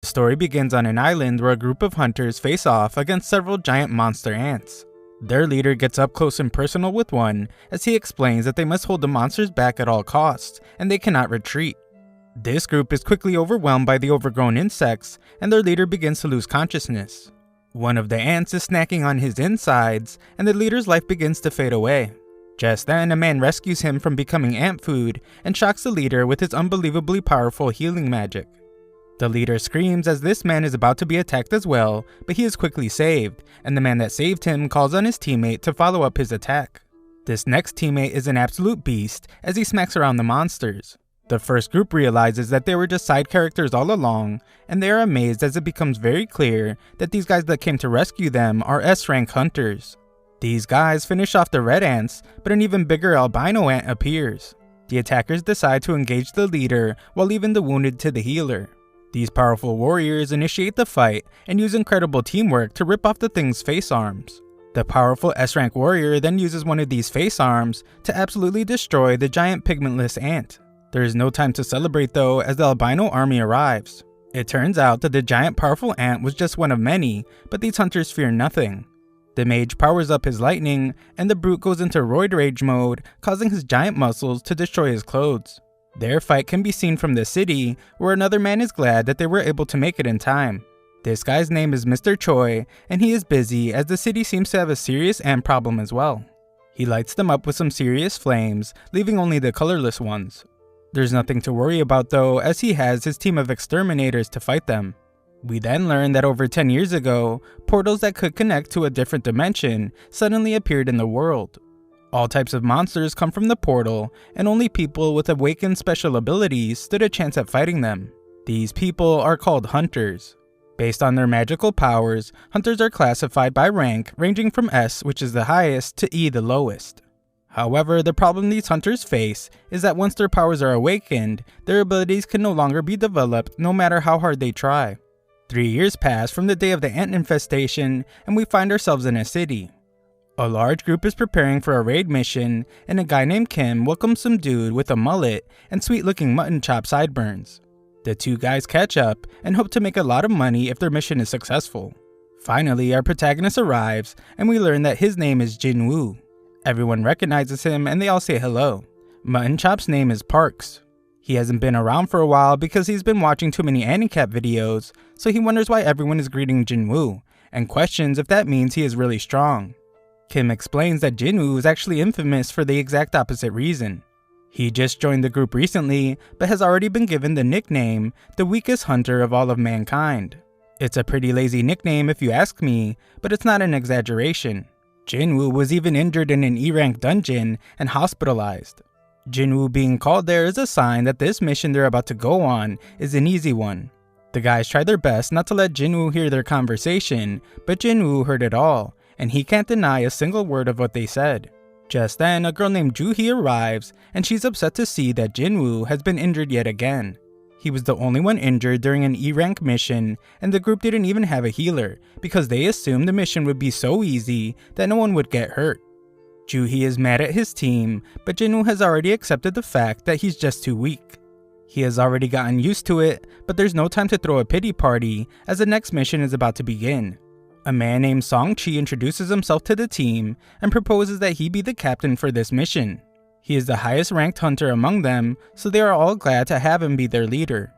story begins on an island where a group of hunters face off against several giant monster ants. Their leader gets up close and personal with one as he explains that they must hold the monsters back at all costs and they cannot retreat. This group is quickly overwhelmed by the overgrown insects and their leader begins to lose consciousness. One of the ants is snacking on his insides and the leader's life begins to fade away. Just then, a man rescues him from becoming ant food and shocks the leader with his unbelievably powerful healing magic. The leader screams as this man is about to be attacked as well, but he is quickly saved, and the man that saved him calls on his teammate to follow up his attack. This next teammate is an absolute beast as he smacks around the monsters. The first group realizes that they were just side characters all along, and they are amazed as it becomes very clear that these guys that came to rescue them are S-rank hunters. These guys finish off the red ants, but an even bigger albino ant appears. The attackers decide to engage the leader while leaving the wounded to the healer. These powerful warriors initiate the fight and use incredible teamwork to rip off the thing's face arms. The powerful S-rank warrior then uses one of these face arms to absolutely destroy the giant pigmentless ant. There is no time to celebrate though as the albino army arrives. It turns out that the giant powerful ant was just one of many, but these hunters fear nothing. The mage powers up his lightning and the brute goes into roid rage mode, causing his giant muscles to destroy his clothes. Their fight can be seen from the city, where another man is glad that they were able to make it in time. This guy's name is Mr. Choi, and he is busy as the city seems to have a serious ant problem as well. He lights them up with some serious flames, leaving only the colorless ones. There's nothing to worry about though, as he has his team of exterminators to fight them. We then learn that over 10 years ago, portals that could connect to a different dimension suddenly appeared in the world. All types of monsters come from the portal, and only people with awakened special abilities stood a chance at fighting them. These people are called hunters. Based on their magical powers, hunters are classified by rank, ranging from S, which is the highest, to E, the lowest. However, the problem these hunters face is that once their powers are awakened, their abilities can no longer be developed no matter how hard they try. 3 years pass from the day of the ant infestation, and we find ourselves in a city. A large group is preparing for a raid mission, and a guy named Kim welcomes some dude with a mullet and sweet-looking mutton chop sideburns. The two guys catch up and hope to make a lot of money if their mission is successful. Finally, our protagonist arrives, and we learn that his name is Jin Woo. Everyone recognizes him and they all say hello. Mutton Chop's name is Parks. He hasn't been around for a while because he's been watching too many anicap videos, so he wonders why everyone is greeting Jin Woo, and questions if that means he is really strong. Kim explains that Jin Woo is actually infamous for the exact opposite reason. He just joined the group recently, but has already been given the nickname, the weakest hunter of all of mankind. It's a pretty lazy nickname if you ask me, but it's not an exaggeration. Jin Woo was even injured in an E-rank dungeon and hospitalized. Jin Woo being called there is a sign that this mission they're about to go on is an easy one. The guys try their best not to let Jin Woo hear their conversation, but Jin Woo heard it all, and he can't deny a single word of what they said. Just then, a girl named Joo-hee arrives, and she's upset to see that Jin Woo has been injured yet again. He was the only one injured during an E-rank mission, and the group didn't even have a healer, because they assumed the mission would be so easy that no one would get hurt. Joo-hee is mad at his team, but Jin Woo has already accepted the fact that he's just too weak. He has already gotten used to it, but there's no time to throw a pity party, as the next mission is about to begin. A man named Song-chi introduces himself to the team and proposes that he be the captain for this mission. He is the highest ranked hunter among them, so they are all glad to have him be their leader.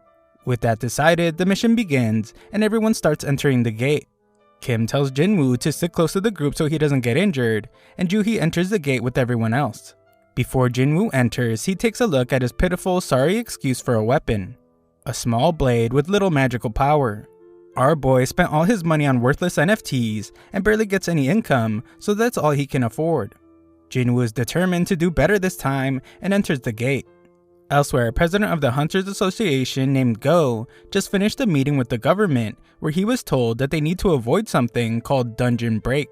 With that decided, the mission begins and everyone starts entering the gate. Kim tells Jin Woo to sit close to the group so he doesn't get injured, and Joo-hee enters the gate with everyone else. Before Jin Woo enters, he takes a look at his pitiful, sorry excuse for a weapon. A small blade with little magical power. Our boy spent all his money on worthless NFTs and barely gets any income, so that's all he can afford. Jin Woo is determined to do better this time and enters the gate. Elsewhere, president of the Hunters Association named Go just finished a meeting with the government where he was told that they need to avoid something called dungeon break.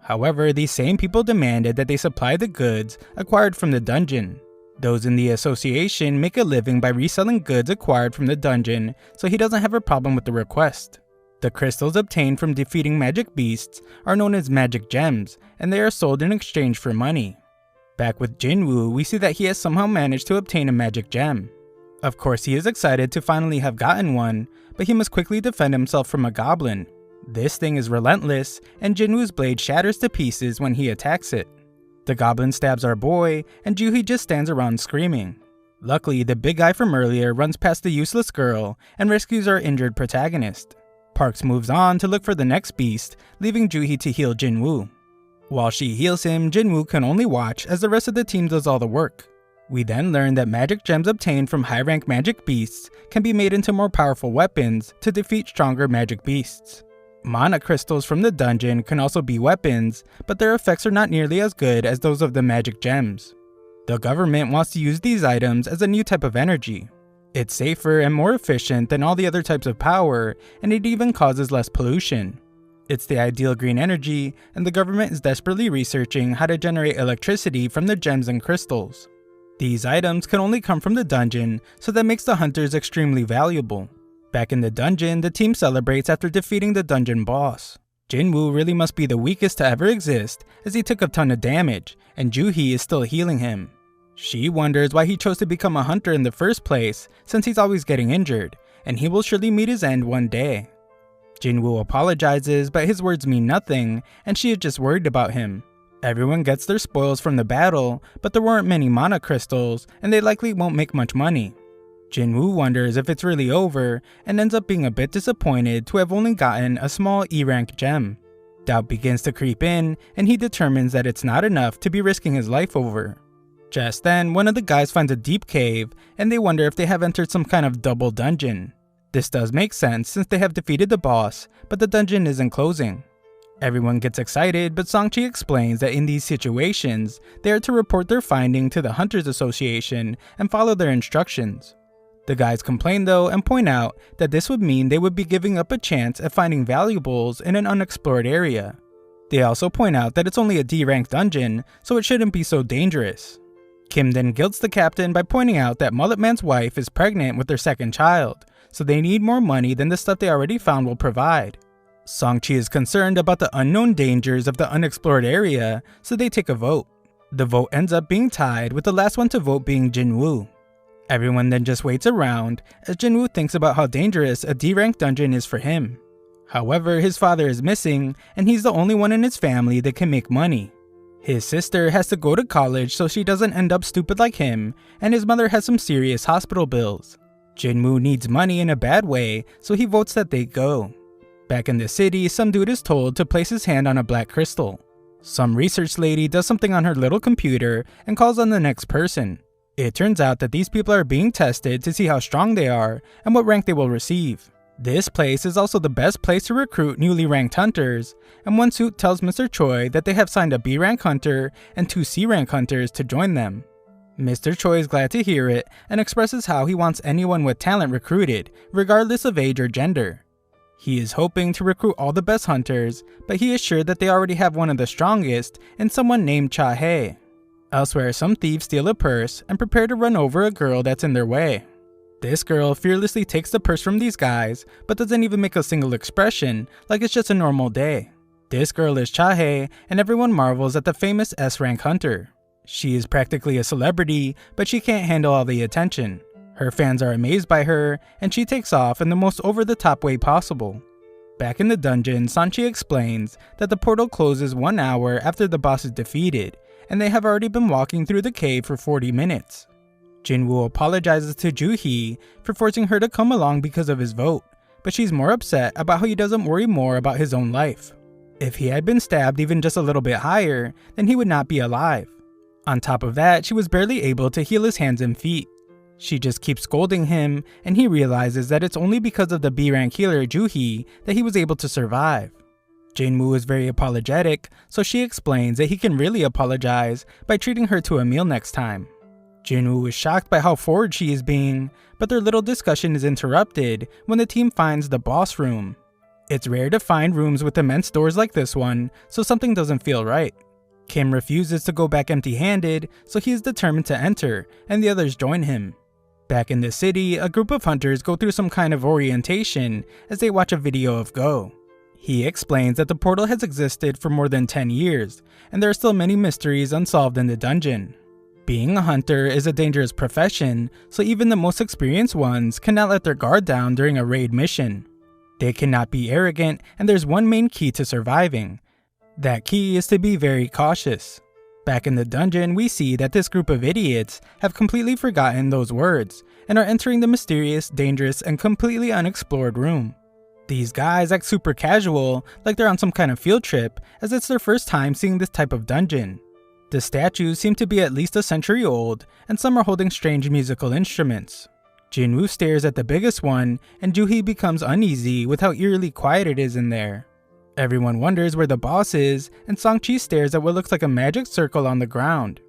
However, these same people demanded that they supply the goods acquired from the dungeon. Those in the association make a living by reselling goods acquired from the dungeon, so he doesn't have a problem with the request. The crystals obtained from defeating magic beasts are known as magic gems, and they are sold in exchange for money. Back with Jin Woo, we see that he has somehow managed to obtain a magic gem. Of course, he is excited to finally have gotten one, but he must quickly defend himself from a goblin. This thing is relentless, and Jinwoo's blade shatters to pieces when he attacks it. The goblin stabs our boy, and Juhi just stands around screaming. Luckily, the big guy from earlier runs past the useless girl and rescues our injured protagonist. Parks moves on to look for the next beast, leaving Juhi to heal Jinwoo. While she heals him, Jinwoo can only watch as the rest of the team does all the work. We then learn that magic gems obtained from high-rank magic beasts can be made into more powerful weapons to defeat stronger magic beasts. Mana crystals from the dungeon can also be weapons, but their effects are not nearly as good as those of the magic gems. The government wants to use these items as a new type of energy. It's safer and more efficient than all the other types of power, and it even causes less pollution. It's the ideal green energy, and the government is desperately researching how to generate electricity from the gems and crystals. These items can only come from the dungeon, so that makes the hunters extremely valuable. Back in the dungeon, the team celebrates after defeating the dungeon boss. Jinwoo really must be the weakest to ever exist, as he took a ton of damage, and Juhi is still healing him. She wonders why he chose to become a hunter in the first place, since he's always getting injured, and he will surely meet his end one day. Jinwoo apologizes, but his words mean nothing, and she is just worried about him. Everyone gets their spoils from the battle, but there weren't many mana crystals, and they likely won't make much money. Jinwoo wonders if it's really over, and ends up being a bit disappointed to have only gotten a small E-rank gem. Doubt begins to creep in, and he determines that it's not enough to be risking his life over. Just then, one of the guys finds a deep cave, and they wonder if they have entered some kind of double dungeon. This does make sense since they have defeated the boss, but the dungeon isn't closing. Everyone gets excited, but Songchi explains that in these situations, they are to report their finding to the Hunters Association and follow their instructions. The guys complain though and point out that this would mean they would be giving up a chance at finding valuables in an unexplored area. They also point out that it's only a D-rank dungeon, so it shouldn't be so dangerous. Kim then guilts the captain by pointing out that Mullet Man's wife is pregnant with their second child, so they need more money than the stuff they already found will provide. Songchi is concerned about the unknown dangers of the unexplored area, so they take a vote. The vote ends up being tied, with the last one to vote being Jinwoo. Everyone then just waits around, as Jinwoo thinks about how dangerous a D-rank dungeon is for him. However, his father is missing, and he's the only one in his family that can make money. His sister has to go to college so she doesn't end up stupid like him, and his mother has some serious hospital bills. Jinwoo needs money in a bad way, so he votes that they go. Back in the city, some dude is told to place his hand on a black crystal. Some research lady does something on her little computer and calls on the next person. It turns out that these people are being tested to see how strong they are and what rank they will receive. This place is also the best place to recruit newly ranked hunters, and one suit tells Mr. Choi that they have signed a B-rank hunter and 2 C-rank hunters to join them. Mr. Choi is glad to hear it and expresses how he wants anyone with talent recruited, regardless of age or gender. He is hoping to recruit all the best hunters, but he is sure that they already have one of the strongest in someone named Cha-hae. Elsewhere, some thieves steal a purse and prepare to run over a girl that's in their way. This girl fearlessly takes the purse from these guys, but doesn't even make a single expression, like it's just a normal day. This girl is Cha-hae, and everyone marvels at the famous S-rank hunter. She is practically a celebrity, but she can't handle all the attention. Her fans are amazed by her, and she takes off in the most over-the-top way possible. Back in the dungeon, Sanchi explains that the portal closes 1 hour after the boss is defeated, and they have already been walking through the cave for 40 minutes. Jinwoo apologizes to Juhi for forcing her to come along because of his vote, but she's more upset about how he doesn't worry more about his own life. If he had been stabbed even just a little bit higher, then he would not be alive. On top of that, she was barely able to heal his hands and feet. She just keeps scolding him, and he realizes that it's only because of the B-rank healer Juhi that he was able to survive. Jinwoo is very apologetic, so she explains that he can really apologize by treating her to a meal next time. Jinwoo is shocked by how forward she is being, but their little discussion is interrupted when the team finds the boss room. It's rare to find rooms with immense doors like this one, so something doesn't feel right. Kim refuses to go back empty-handed, so he is determined to enter, and the others join him. Back in the city, a group of hunters go through some kind of orientation as they watch a video of Go. He explains that the portal has existed for more than 10 years, and there are still many mysteries unsolved in the dungeon. Being a hunter is a dangerous profession, so even the most experienced ones cannot let their guard down during a raid mission. They cannot be arrogant, and there's one main key to surviving. That key is to be very cautious. Back in the dungeon, we see that this group of idiots have completely forgotten those words, and are entering the mysterious, dangerous, and completely unexplored room. These guys act super casual, like they're on some kind of field trip, as it's their first time seeing this type of dungeon. The statues seem to be at least a century old, and some are holding strange musical instruments. Jinwoo stares at the biggest one, and Juhee becomes uneasy with how eerily quiet it is in there. Everyone wonders where the boss is, and Songchi stares at what looks like a magic circle on the ground.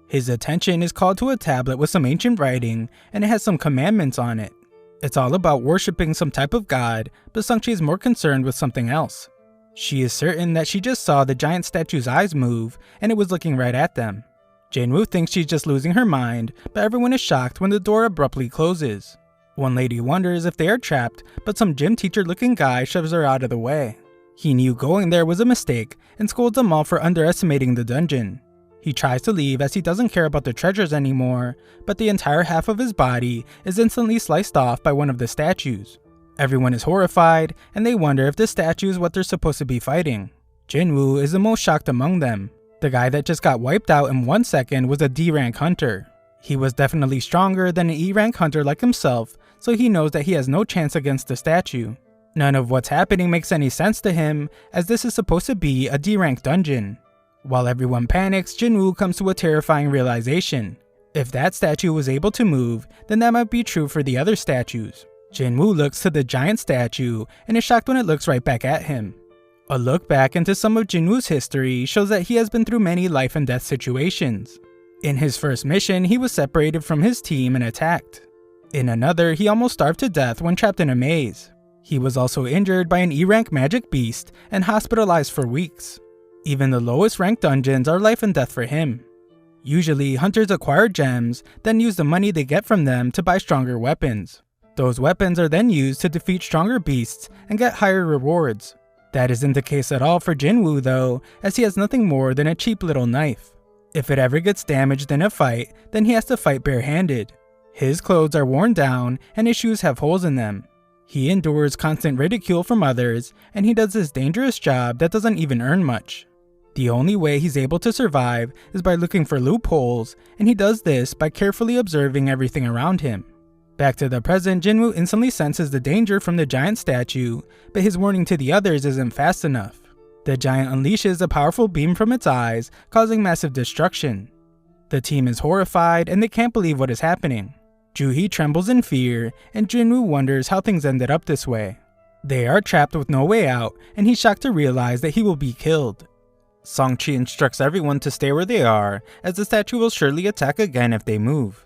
His attention is called to a tablet with some ancient writing, and it has some commandments on it. It's all about worshipping some type of god, but Songchi is more concerned with something else. She is certain that she just saw the giant statue's eyes move, and it was looking right at them. Jinwoo thinks she's just losing her mind, but everyone is shocked when the door abruptly closes. One lady wonders if they are trapped, but some gym teacher looking guy shoves her out of the way. He knew going there was a mistake, and scolds them all for underestimating the dungeon. He tries to leave as he doesn't care about the treasures anymore, but the entire half of his body is instantly sliced off by one of the statues. Everyone is horrified, and they wonder if this statue is what they're supposed to be fighting. Jinwoo is the most shocked among them. The guy that just got wiped out in 1 second was a D-rank hunter. He was definitely stronger than an E-rank hunter like himself, so he knows that he has no chance against the statue. None of what's happening makes any sense to him, as this is supposed to be a D-rank dungeon. While everyone panics, Jinwoo comes to a terrifying realization. If that statue was able to move, then that might be true for the other statues. Jinwoo looks to the giant statue and is shocked when it looks right back at him. A look back into some of Jinwoo's history shows that he has been through many life and death situations. In his first mission, he was separated from his team and attacked. In another, he almost starved to death when trapped in a maze. He was also injured by an E-rank magic beast and hospitalized for weeks. Even the lowest ranked dungeons are life and death for him. Usually, hunters acquire gems, then use the money they get from them to buy stronger weapons. Those weapons are then used to defeat stronger beasts and get higher rewards. That isn't the case at all for Jinwoo though, as he has nothing more than a cheap little knife. If it ever gets damaged in a fight, then he has to fight barehanded. His clothes are worn down and his shoes have holes in them. He endures constant ridicule from others, and he does this dangerous job that doesn't even earn much. The only way he's able to survive is by looking for loopholes, and he does this by carefully observing everything around him. Back to the present, Jinwoo instantly senses the danger from the giant statue, but his warning to the others isn't fast enough. The giant unleashes a powerful beam from its eyes, causing massive destruction. The team is horrified and they can't believe what is happening. Juhee trembles in fear, and Jinwoo wonders how things ended up this way. They are trapped with no way out, and he's shocked to realize that he will be killed. Songchi instructs everyone to stay where they are, as the statue will surely attack again if they move.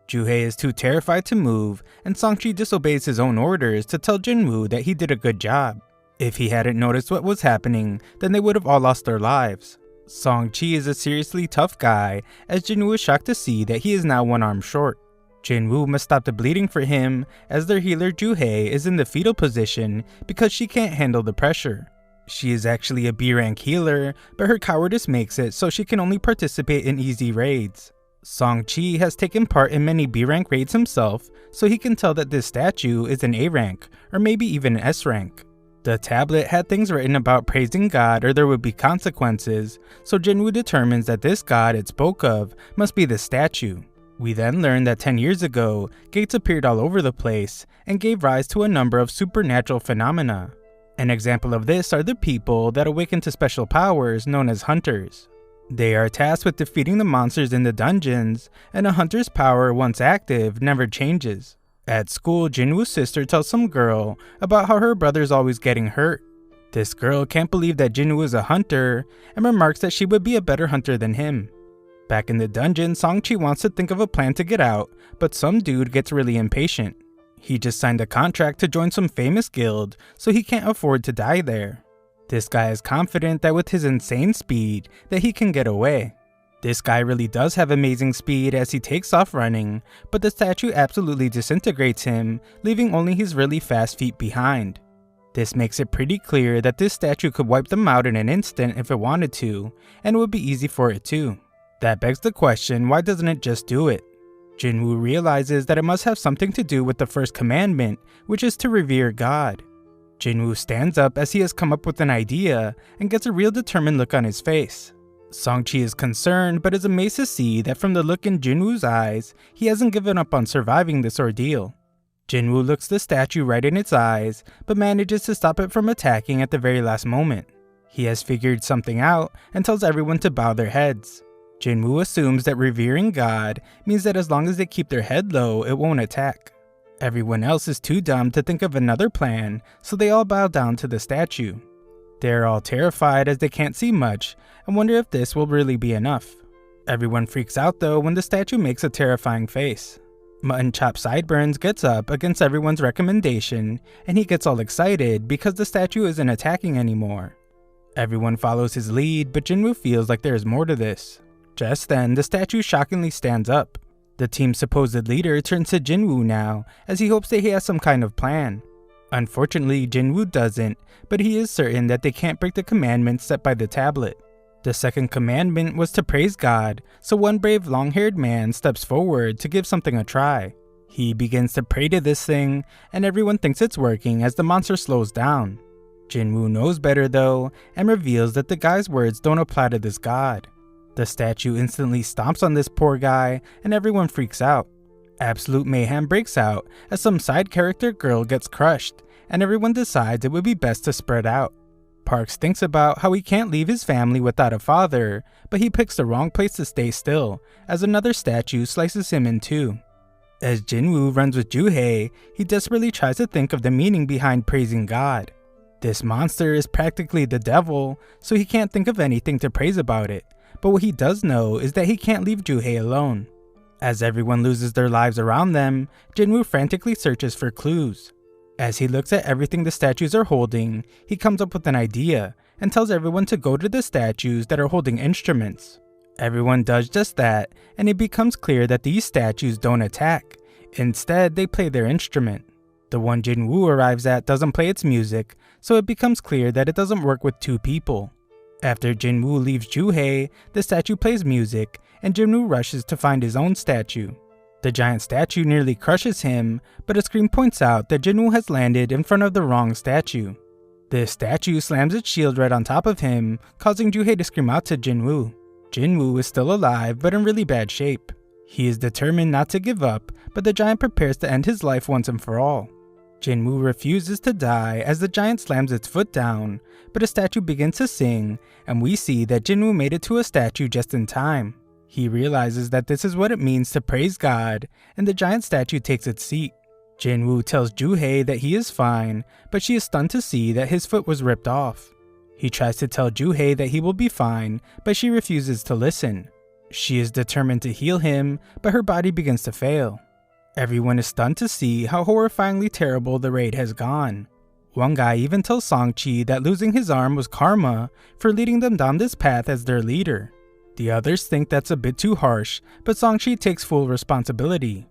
Juhee is too terrified to move, and Songchi disobeys his own orders to tell Jinwoo that he did a good job. If he hadn't noticed what was happening, then they would have all lost their lives. Songchi is a seriously tough guy, as Jinwoo is shocked to see that he is now one arm short. Jinwoo must stop the bleeding for him, as their healer Juhee is in the fetal position because she can't handle the pressure. She is actually a B-rank healer, but her cowardice makes it so she can only participate in easy raids. Songchi has taken part in many B-rank raids himself, so he can tell that this statue is an A-rank, or maybe even an S-rank. The tablet had things written about praising God or there would be consequences, so Jinwoo determines that this god it spoke of must be the statue. We then learn that 10 years ago, gates appeared all over the place and gave rise to a number of supernatural phenomena. An example of this are the people that awaken to special powers known as hunters. They are tasked with defeating the monsters in the dungeons, and a hunter's power once active never changes. At school, Jinwoo's sister tells some girl about how her brother's always getting hurt. This girl can't believe that Jinwoo is a hunter and remarks that she would be a better hunter than him. Back in the dungeon, Songchi wants to think of a plan to get out, but some dude gets really impatient. He just signed a contract to join some famous guild, so he can't afford to die there. This guy is confident that with his insane speed, that he can get away. This guy really does have amazing speed as he takes off running, but the statue absolutely disintegrates him, leaving only his really fast feet behind. This makes it pretty clear that this statue could wipe them out in an instant if it wanted to, and it would be easy for it too. That begs the question, why doesn't it just do it? Jinwoo realizes that it must have something to do with the first commandment, which is to revere God. Jinwoo stands up as he has come up with an idea and gets a real determined look on his face. Songchi is concerned but is amazed to see that from the look in Jinwoo's eyes, he hasn't given up on surviving this ordeal. Jinwoo looks the statue right in its eyes, but manages to stop it from attacking at the very last moment. He has figured something out and tells everyone to bow their heads. Jinwoo assumes that revering God means that as long as they keep their head low, it won't attack. Everyone else is too dumb to think of another plan, so they all bow down to the statue. They're all terrified as they can't see much and wonder if this will really be enough. Everyone freaks out though when the statue makes a terrifying face. Mutton Chop Sideburns gets up against everyone's recommendation and he gets all excited because the statue isn't attacking anymore. Everyone follows his lead, but Jinwoo feels like there is more to this. Just then, the statue shockingly stands up. The team's supposed leader turns to Jinwoo now, as he hopes that he has some kind of plan. Unfortunately, Jinwoo doesn't, but he is certain that they can't break the commandments set by the tablet. The second commandment was to praise God, so one brave long-haired man steps forward to give something a try. He begins to pray to this thing, and everyone thinks it's working as the monster slows down. Jinwoo knows better though, and reveals that the guy's words don't apply to this god. The statue instantly stomps on this poor guy, and everyone freaks out. Absolute mayhem breaks out as some side character girl gets crushed, and everyone decides it would be best to spread out. Parks thinks about how he can't leave his family without a father, but he picks the wrong place to stay still, as another statue slices him in two. As Jinwoo runs with Juhei, he desperately tries to think of the meaning behind praising God. This monster is practically the devil, so he can't think of anything to praise about it, but what he does know is that he can't leave Juhei alone. As everyone loses their lives around them, Jinwoo frantically searches for clues. As he looks at everything the statues are holding, he comes up with an idea and tells everyone to go to the statues that are holding instruments. Everyone does just that, and it becomes clear that these statues don't attack. Instead, they play their instrument. The one Jinwoo arrives at doesn't play its music, so it becomes clear that it doesn't work with two people. After Jinwoo leaves Juhei, the statue plays music, and Jinwoo rushes to find his own statue. The giant statue nearly crushes him, but a screen points out that Jinwoo has landed in front of the wrong statue. This statue slams its shield right on top of him, causing Juhei to scream out to Jinwoo. Jinwoo is still alive, but in really bad shape. He is determined not to give up, but the giant prepares to end his life once and for all. Jinwoo refuses to die as the giant slams its foot down, but a statue begins to sing, and we see that Jinwoo made it to a statue just in time. He realizes that this is what it means to praise God, and the giant statue takes its seat. Jinwoo tells Juhei that he is fine, but she is stunned to see that his foot was ripped off. He tries to tell Juhei that he will be fine, but she refuses to listen. She is determined to heal him, but her body begins to fail. Everyone is stunned to see how horrifyingly terrible the raid has gone. One guy even tells Songchi that losing his arm was karma for leading them down this path as their leader. The others think that's a bit too harsh, but Songchi takes full responsibility.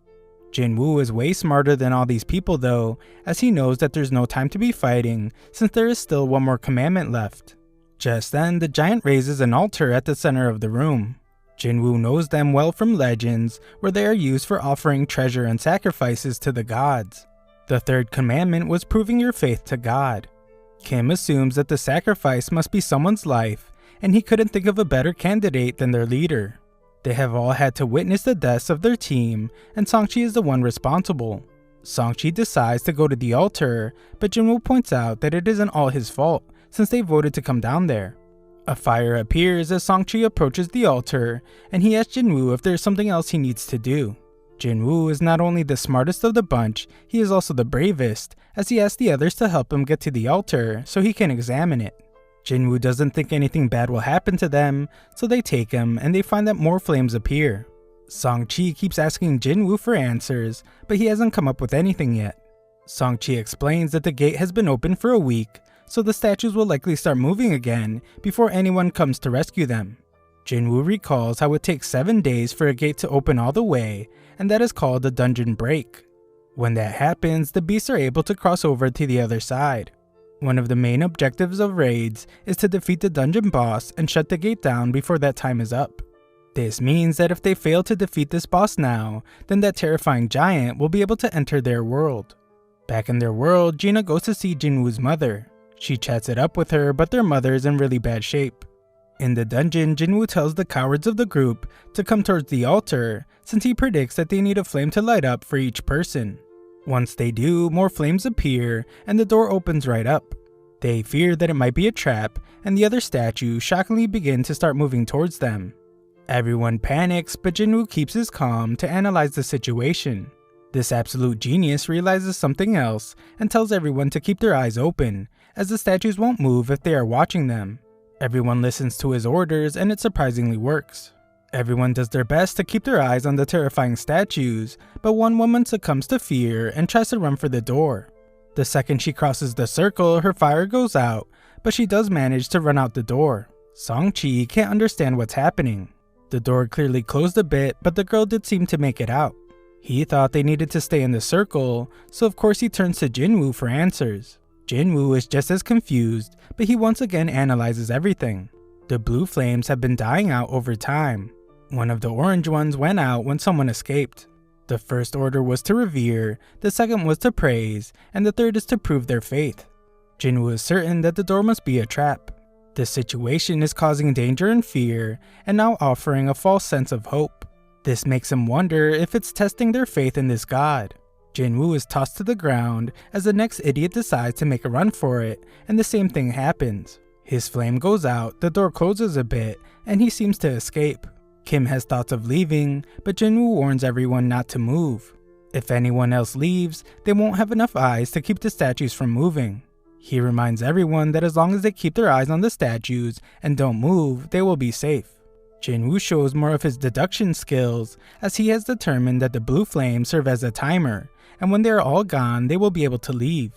Jinwoo is way smarter than all these people though, as he knows that there's no time to be fighting since there is still one more commandment left. Just then, the giant raises an altar at the center of the room. Jinwoo knows them well from legends, where they are used for offering treasure and sacrifices to the gods. The third commandment was proving your faith to God. Kim assumes that the sacrifice must be someone's life, and he couldn't think of a better candidate than their leader. They have all had to witness the deaths of their team, and Songchi is the one responsible. Songchi decides to go to the altar, but Jinwoo points out that it isn't all his fault, since they voted to come down there. A fire appears as Songchi approaches the altar, and he asks Jinwoo if there's something else he needs to do. Jinwoo is not only the smartest of the bunch, he is also the bravest, as he asks the others to help him get to the altar so he can examine it. Jinwoo doesn't think anything bad will happen to them, so they take him and they find that more flames appear. Songchi keeps asking Jinwoo for answers, but he hasn't come up with anything yet. Songchi explains that the gate has been open for a week, so the statues will likely start moving again before anyone comes to rescue them. Jinwoo recalls how it takes 7 days for a gate to open all the way, and that is called a dungeon break. When that happens, the beasts are able to cross over to the other side. One of the main objectives of raids is to defeat the dungeon boss and shut the gate down before that time is up. This means that if they fail to defeat this boss now, then that terrifying giant will be able to enter their world. Back in their world, Gina goes to see Jinwoo's mother. She chats it up with her, but their mother is in really bad shape. In the dungeon, Jinwoo tells the cowards of the group to come towards the altar since he predicts that they need a flame to light up for each person. Once they do, more flames appear and the door opens right up. They fear that it might be a trap, and the other statues shockingly begin to start moving towards them. Everyone panics, but Jinwoo keeps his calm to analyze the situation. This absolute genius realizes something else and tells everyone to keep their eyes open, as the statues won't move if they are watching them. Everyone listens to his orders and it surprisingly works. Everyone does their best to keep their eyes on the terrifying statues, but one woman succumbs to fear and tries to run for the door. The second she crosses the circle, her fire goes out, but she does manage to run out the door. Song-chi can't understand what's happening. The door clearly closed a bit, but the girl did seem to make it out. He thought they needed to stay in the circle, so of course he turns to Jinwoo for answers. Jinwoo is just as confused, but he once again analyzes everything. The blue flames have been dying out over time. One of the orange ones went out when someone escaped. The first order was to revere, the second was to praise, and the third is to prove their faith. Jinwoo is certain that the door must be a trap. This situation is causing danger and fear, and now offering a false sense of hope. This makes him wonder if it's testing their faith in this god. Jinwoo is tossed to the ground as the next idiot decides to make a run for it, and the same thing happens. His flame goes out, the door closes a bit, and he seems to escape. Kim has thoughts of leaving, but Jinwoo warns everyone not to move. If anyone else leaves, they won't have enough eyes to keep the statues from moving. He reminds everyone that as long as they keep their eyes on the statues and don't move, they will be safe. Jinwoo shows more of his deduction skills, as he has determined that the blue flames serve as a timer, and when they are all gone, they will be able to leave.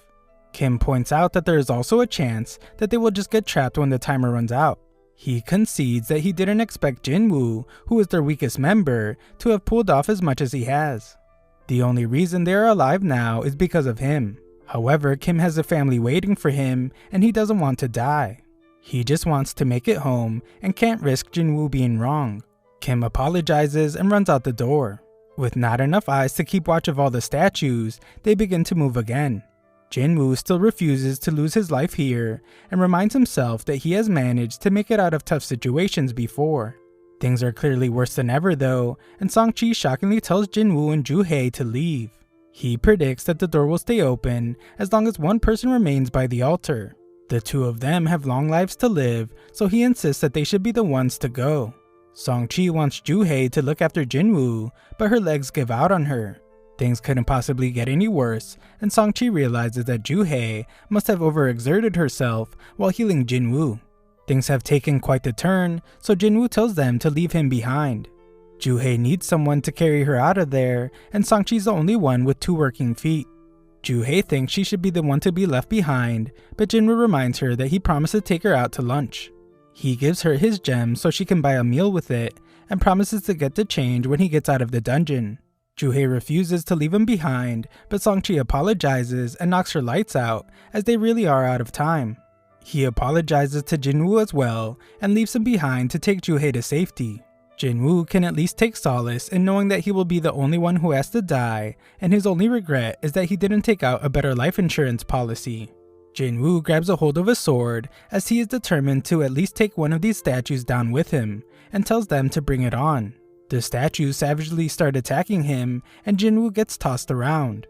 Kim points out that there is also a chance that they will just get trapped when the timer runs out. He concedes that he didn't expect Jinwoo, who is their weakest member, to have pulled off as much as he has. The only reason they are alive now is because of him. However, Kim has a family waiting for him, and he doesn't want to die. He just wants to make it home and can't risk Jinwoo being wrong. Kim apologizes and runs out the door. With not enough eyes to keep watch of all the statues, they begin to move again. Jinwoo still refuses to lose his life here and reminds himself that he has managed to make it out of tough situations before. Things are clearly worse than ever though, and Song-chi shockingly tells Jinwoo and Joo-hae to leave. He predicts that the door will stay open as long as one person remains by the altar. The two of them have long lives to live, so he insists that they should be the ones to go. Song-chi wants Joo-hae to look after Jinwoo, but her legs give out on her. Things couldn't possibly get any worse, and Song-chi realizes that Joo-hae must have overexerted herself while healing Jinwoo. Things have taken quite the turn, so Jinwoo tells them to leave him behind. Joo-hae needs someone to carry her out of there, and Song-chi's the only one with 2 working feet. Joo-hae thinks she should be the one to be left behind, but Jinwoo reminds her that he promised to take her out to lunch. He gives her his gem so she can buy a meal with it, and promises to get the change when he gets out of the dungeon. Joo-hae refuses to leave him behind, but Song-chi apologizes and knocks her lights out, as they really are out of time. He apologizes to Jinwoo as well, and leaves him behind to take Joo-hae to safety. Jinwoo can at least take solace in knowing that he will be the only one who has to die, and his only regret is that he didn't take out a better life insurance policy. Jinwoo grabs a hold of a sword, as he is determined to at least take one of these statues down with him, and tells them to bring it on. The statues savagely start attacking him, and Jinwoo gets tossed around.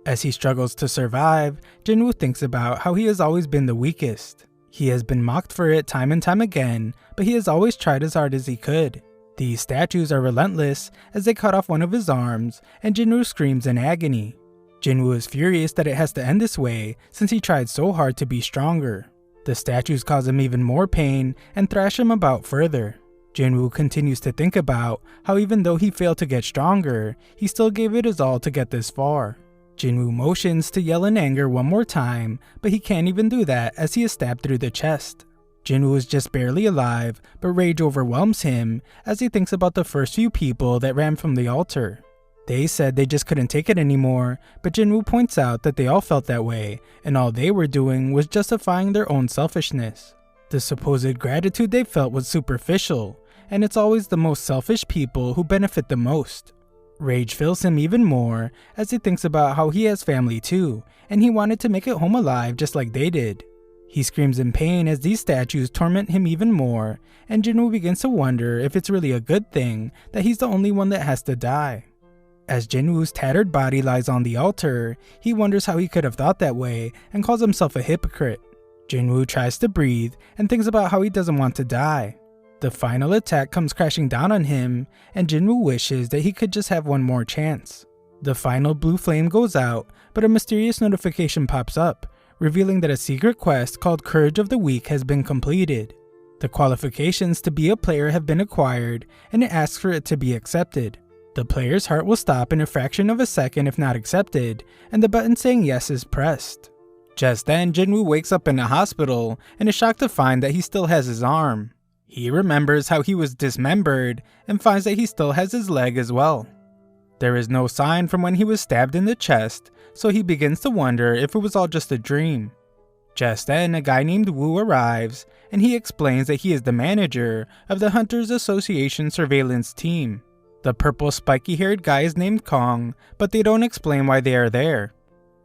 As he struggles to survive, Jinwoo thinks about how he has always been the weakest. He has been mocked for it time and time again, but he has always tried as hard as he could. These statues are relentless as they cut off one of his arms, and Jinwoo screams in agony. Jinwoo is furious that it has to end this way since he tried so hard to be stronger. The statues cause him even more pain and thrash him about further. Jinwoo continues to think about how even though he failed to get stronger, he still gave it his all to get this far. Jinwoo motions to yell in anger one more time, but he can't even do that as he is stabbed through the chest. Jinwoo is just barely alive, but rage overwhelms him as he thinks about the first few people that ran from the altar. They said they just couldn't take it anymore, but Jinwoo points out that they all felt that way, and all they were doing was justifying their own selfishness. The supposed gratitude they felt was superficial, and it's always the most selfish people who benefit the most. Rage fills him even more as he thinks about how he has family too, and he wanted to make it home alive just like they did. He screams in pain as these statues torment him even more, and Jinwoo begins to wonder if it's really a good thing that he's the only one that has to die. As Jinwoo's tattered body lies on the altar, he wonders how he could have thought that way and calls himself a hypocrite. Jinwoo tries to breathe and thinks about how he doesn't want to die. The final attack comes crashing down on him, and Jinwoo wishes that he could just have one more chance. The final blue flame goes out, but a mysterious notification pops up, revealing that a secret quest called Courage of the Weak has been completed. The qualifications to be a player have been acquired, and it asks for it to be accepted. The player's heart will stop in a fraction of a second if not accepted, and the button saying yes is pressed. Just then, Jinwoo wakes up in a hospital and is shocked to find that he still has his arm. He remembers how he was dismembered and finds that he still has his leg as well. There is no sign from when he was stabbed in the chest, so he begins to wonder if it was all just a dream. Just then, a guy named Woo arrives, and he explains that he is the manager of the Hunters Association surveillance team. The purple spiky-haired guy is named Kong, but they don't explain why they are there.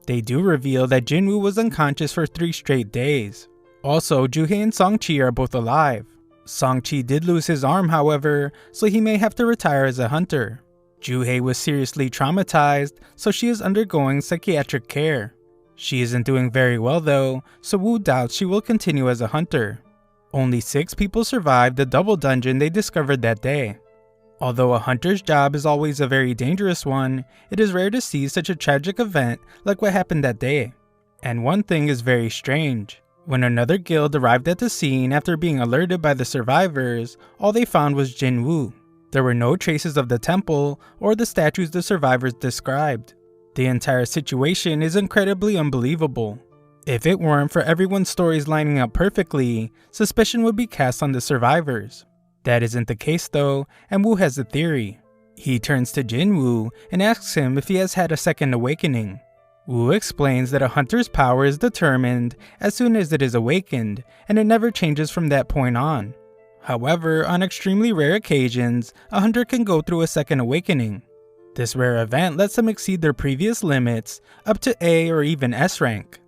They do reveal that Jinwoo was unconscious for 3 straight days. Also, Juhei and Songchi are both alive. Songchi did lose his arm, however, so he may have to retire as a hunter. Juhei was seriously traumatized, so she is undergoing psychiatric care. She isn't doing very well though, so Woo doubts she will continue as a hunter. Only 6 people survived the double dungeon they discovered that day. Although a hunter's job is always a very dangerous one, it is rare to see such a tragic event like what happened that day. And one thing is very strange. When another guild arrived at the scene after being alerted by the survivors, all they found was Jinwoo. There were no traces of the temple or the statues the survivors described. The entire situation is incredibly unbelievable. If it weren't for everyone's stories lining up perfectly, suspicion would be cast on the survivors. That isn't the case though, and Woo has a theory. He turns to Jinwoo and asks him if he has had a second awakening. Woo explains that a hunter's power is determined as soon as it is awakened, and it never changes from that point on. However, on extremely rare occasions, a hunter can go through a second awakening. This rare event lets them exceed their previous limits up to A or even S rank.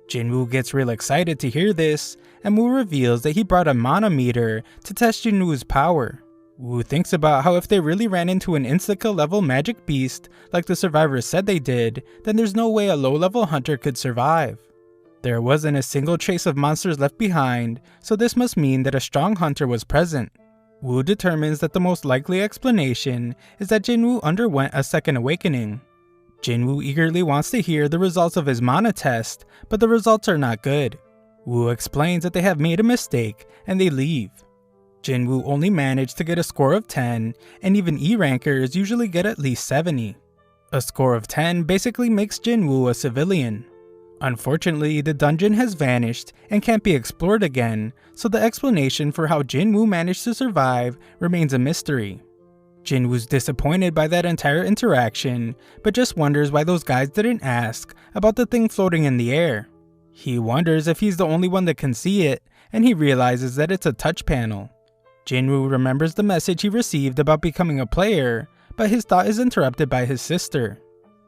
Jinwoo gets real excited to hear this, and Woo reveals that he brought a manometer to test Jinwoo's power. Woo thinks about how if they really ran into an Insta-kill level magic beast like the survivors said they did, then there's no way a low-level hunter could survive. There wasn't a single trace of monsters left behind, so this must mean that a strong hunter was present. Woo determines that the most likely explanation is that Jinwoo underwent a second awakening. Jinwoo eagerly wants to hear the results of his mana test, but the results are not good. Woo explains that they have made a mistake, and they leave. Jinwoo only managed to get a score of 10, and even E rankers usually get at least 70. A score of 10 basically makes Jinwoo a civilian. Unfortunately, the dungeon has vanished and can't be explored again, so the explanation for how Jinwoo managed to survive remains a mystery. Jinwoo's disappointed by that entire interaction, but just wonders why those guys didn't ask about the thing floating in the air. He wonders if he's the only one that can see it, and he realizes that it's a touch panel. Jinwoo remembers the message he received about becoming a player, but his thought is interrupted by his sister.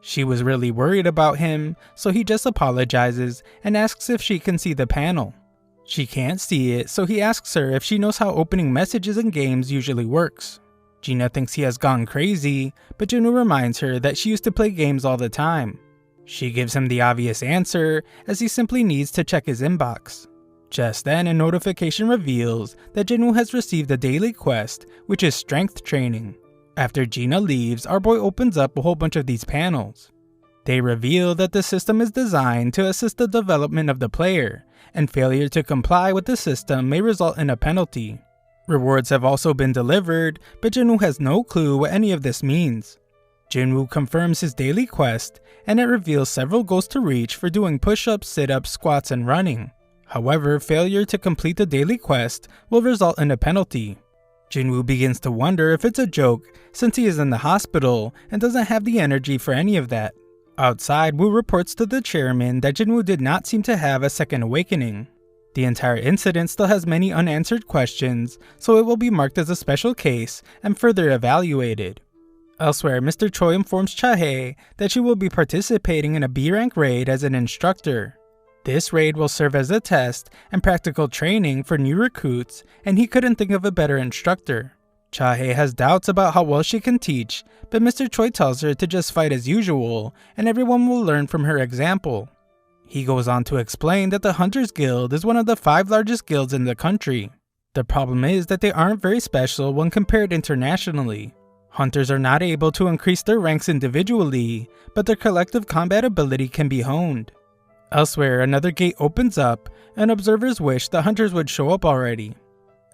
She was really worried about him, so he just apologizes and asks if she can see the panel. She can't see it, so he asks her if she knows how opening messages in games usually works. Gina thinks he has gone crazy, but Jinwoo reminds her that she used to play games all the time. She gives him the obvious answer, as he simply needs to check his inbox. Just then, a notification reveals that Jinwoo has received a daily quest, which is strength training. After Gina leaves, our boy opens up a whole bunch of these panels. They reveal that the system is designed to assist the development of the player, and failure to comply with the system may result in a penalty. Rewards have also been delivered, but Jinwoo has no clue what any of this means. Jinwoo confirms his daily quest, and it reveals several goals to reach for doing push-ups, sit-ups, squats, and running. However, failure to complete the daily quest will result in a penalty. Jinwoo begins to wonder if it's a joke since he is in the hospital and doesn't have the energy for any of that. Outside, Woo reports to the chairman that Jinwoo did not seem to have a second awakening. The entire incident still has many unanswered questions, so it will be marked as a special case and further evaluated. Elsewhere, Mr. Choi informs Cha-hae that she will be participating in a B-rank raid as an instructor. This raid will serve as a test and practical training for new recruits, and he couldn't think of a better instructor. Cha-hae has doubts about how well she can teach, but Mr. Choi tells her to just fight as usual, and everyone will learn from her example. He goes on to explain that the Hunters Guild is one of the 5 largest guilds in the country. The problem is that they aren't very special when compared internationally. Hunters are not able to increase their ranks individually, but their collective combat ability can be honed. Elsewhere, another gate opens up, and observers wish the hunters would show up already.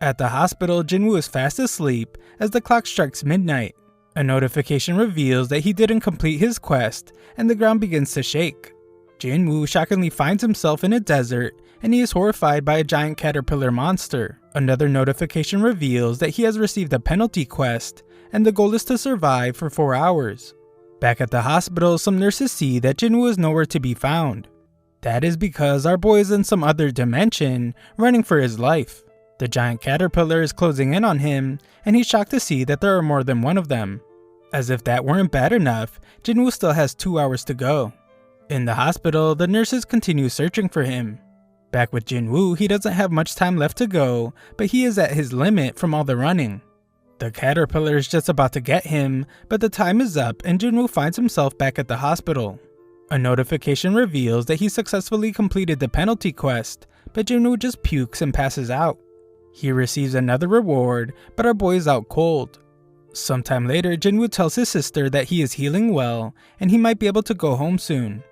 At the hospital, Jinwoo is fast asleep as the clock strikes midnight. A notification reveals that he didn't complete his quest, and the ground begins to shake. Jinwoo shockingly finds himself in a desert, and he is horrified by a giant caterpillar monster. Another notification reveals that he has received a penalty quest, and the goal is to survive for 4 hours. Back at the hospital, some nurses see that Jinwoo is nowhere to be found. That is because our boy is in some other dimension, running for his life. The giant caterpillar is closing in on him, and he's shocked to see that there are more than one of them. As if that weren't bad enough, Jinwoo still has 2 hours to go. In the hospital, the nurses continue searching for him. Back with Jinwoo, he doesn't have much time left to go, but he is at his limit from all the running. The caterpillar is just about to get him, but the time is up and Jinwoo finds himself back at the hospital. A notification reveals that he successfully completed the penalty quest, but Jinwoo just pukes and passes out. He receives another reward, but our boy is out cold. Sometime later, Jinwoo tells his sister that he is healing well, and he might be able to go home soon.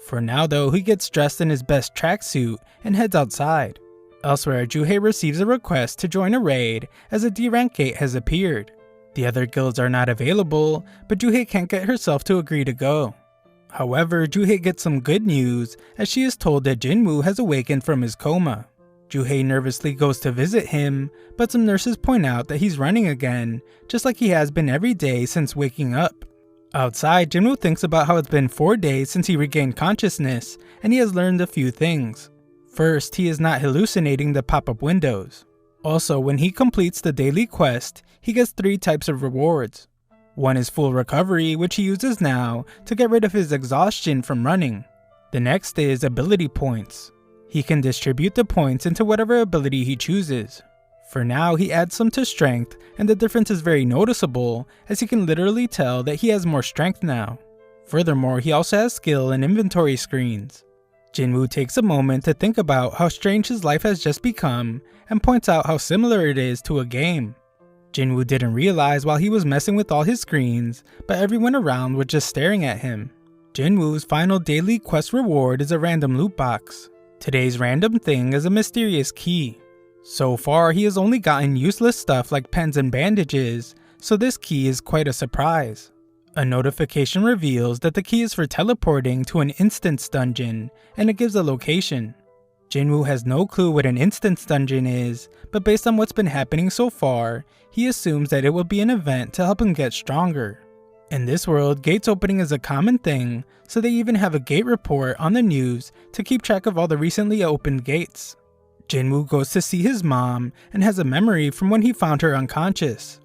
For now though, he gets dressed in his best tracksuit and heads outside. Elsewhere, Joo-hae receives a request to join a raid as a D-rank gate has appeared. The other guilds are not available, but Joo-hae can't get herself to agree to go. However, Joo-hae gets some good news as she is told that Jinwoo has awakened from his coma. Joo-hae nervously goes to visit him, but some nurses point out that he's running again, just like he has been every day since waking up. Outside, Jinwoo thinks about how it's been 4 days since he regained consciousness, and he has learned a few things. First, he is not hallucinating the pop-up windows. Also, when he completes the daily quest, he gets 3 types of rewards. One is full recovery, which he uses now to get rid of his exhaustion from running. The next is ability points. He can distribute the points into whatever ability he chooses. For now, he adds some to strength, and the difference is very noticeable as he can literally tell that he has more strength now. Furthermore, he also has skill and inventory screens. Jinwoo takes a moment to think about how strange his life has just become and points out how similar it is to a game. Jinwoo didn't realize while he was messing with all his screens, but everyone around was just staring at him. Jinwoo's final daily quest reward is a random loot box. Today's random thing is a mysterious key. So far, he has only gotten useless stuff like pens and bandages, so this key is quite a surprise. A notification reveals that the key is for teleporting to an instance dungeon, and it gives a location. Jinwoo has no clue what an instance dungeon is, but based on what's been happening so far, he assumes that it will be an event to help him get stronger. In this world, gates opening is a common thing, so they even have a gate report on the news to keep track of all the recently opened gates. Jinwoo goes to see his mom and has a memory from when he found her unconscious.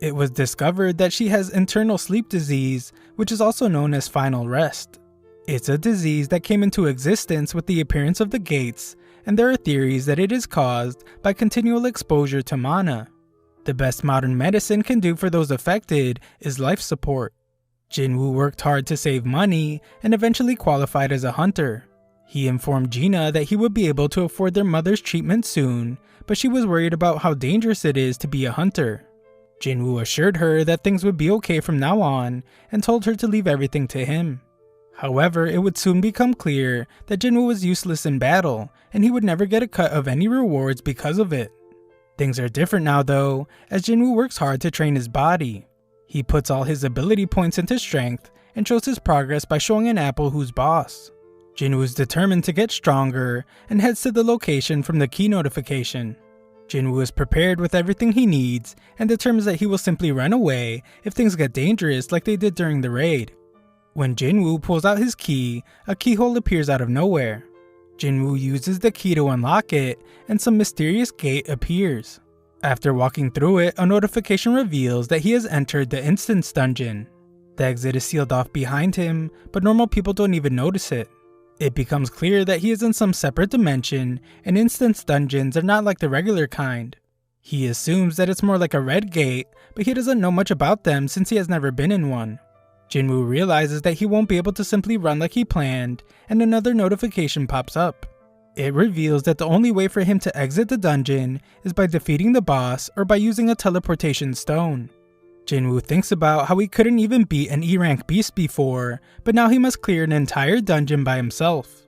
It was discovered that she has internal sleep disease, which is also known as final rest. It's a disease that came into existence with the appearance of the gates, and there are theories that it is caused by continual exposure to mana. The best modern medicine can do for those affected is life support. Jinwoo worked hard to save money and eventually qualified as a hunter. He informed Gina that he would be able to afford their mother's treatment soon, but she was worried about how dangerous it is to be a hunter. Jinwoo assured her that things would be okay from now on and told her to leave everything to him. However, it would soon become clear that Jinwoo was useless in battle, and he would never get a cut of any rewards because of it. Things are different now though, as Jinwoo works hard to train his body. He puts all his ability points into strength and shows his progress by showing an apple who's boss. Jinwoo is determined to get stronger and heads to the location from the key notification. Jinwoo is prepared with everything he needs and determines that he will simply run away if things get dangerous like they did during the raid. When Jinwoo pulls out his key, a keyhole appears out of nowhere. Jinwoo uses the key to unlock it, and some mysterious gate appears. After walking through it, a notification reveals that he has entered the Instance Dungeon. The exit is sealed off behind him, but normal people don't even notice it. It becomes clear that he is in some separate dimension, and Instance Dungeons are not like the regular kind. He assumes that it's more like a red gate, but he doesn't know much about them since he has never been in one. Jinwoo realizes that he won't be able to simply run like he planned, and another notification pops up. It reveals that the only way for him to exit the dungeon is by defeating the boss or by using a teleportation stone. Jinwoo thinks about how he couldn't even beat an E-rank beast before, but now he must clear an entire dungeon by himself.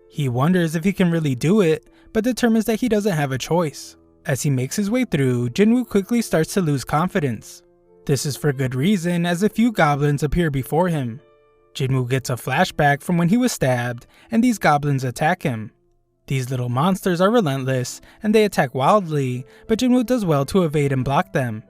He wonders if he can really do it, but determines that he doesn't have a choice. As he makes his way through, Jinwoo quickly starts to lose confidence. This is for good reason, as a few goblins appear before him. Jinwoo gets a flashback from when he was stabbed, and these goblins attack him. These little monsters are relentless, and they attack wildly, but Jinwoo does well to evade and block them.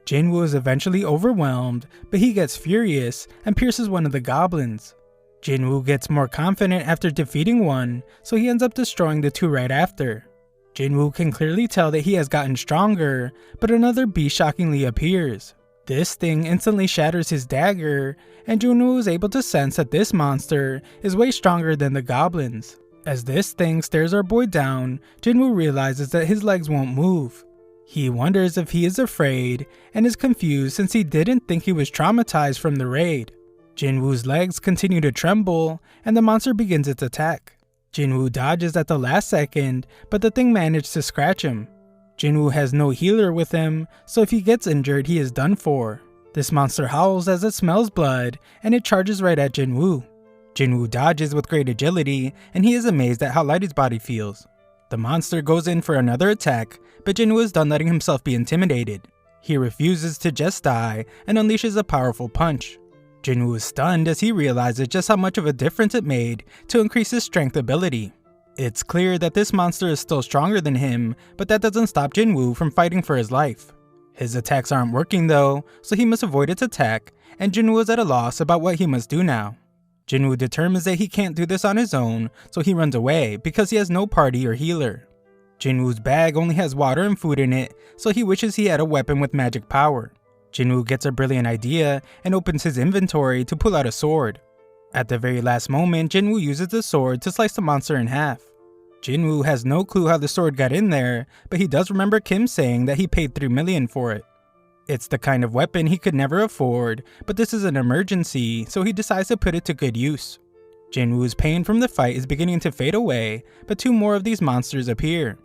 Jinwoo is eventually overwhelmed, but he gets furious and pierces one of the goblins. Jinwoo gets more confident after defeating one, so he ends up destroying the two right after. Jinwoo can clearly tell that he has gotten stronger, but another beast shockingly appears. This thing instantly shatters his dagger, and Jinwoo is able to sense that this monster is way stronger than the goblins. As this thing stares our boy down, Jinwoo realizes that his legs won't move. He wonders if he is afraid, and is confused since he didn't think he was traumatized from the raid. Jinwoo's legs continue to tremble, and the monster begins its attack. Jinwoo dodges at the last second, but the thing managed to scratch him. Jinwoo has no healer with him, so if he gets injured, he is done for. This monster howls as it smells blood, and it charges right at Jinwoo. Jinwoo dodges with great agility, and he is amazed at how light his body feels. The monster goes in for another attack, but Jinwoo is done letting himself be intimidated. He refuses to just die and unleashes a powerful punch. Jinwoo is stunned as he realizes just how much of a difference it made to increase his strength ability. It's clear that this monster is still stronger than him, but that doesn't stop Jinwoo from fighting for his life. His attacks aren't working though, so he must avoid its attack, and Jinwoo is at a loss about what he must do now. Jinwoo determines that he can't do this on his own, so he runs away because he has no party or healer. Jinwoo's bag only has water and food in it, so he wishes he had a weapon with magic power. Jinwoo gets a brilliant idea and opens his inventory to pull out a sword. At the very last moment, Jinwoo uses the sword to slice the monster in half. Jinwoo has no clue how the sword got in there, but he does remember Kim saying that he paid 3 million for it. It's the kind of weapon he could never afford, but this is an emergency, so he decides to put it to good use. Jinwoo's pain from the fight is beginning to fade away, but 2 more of these monsters appear.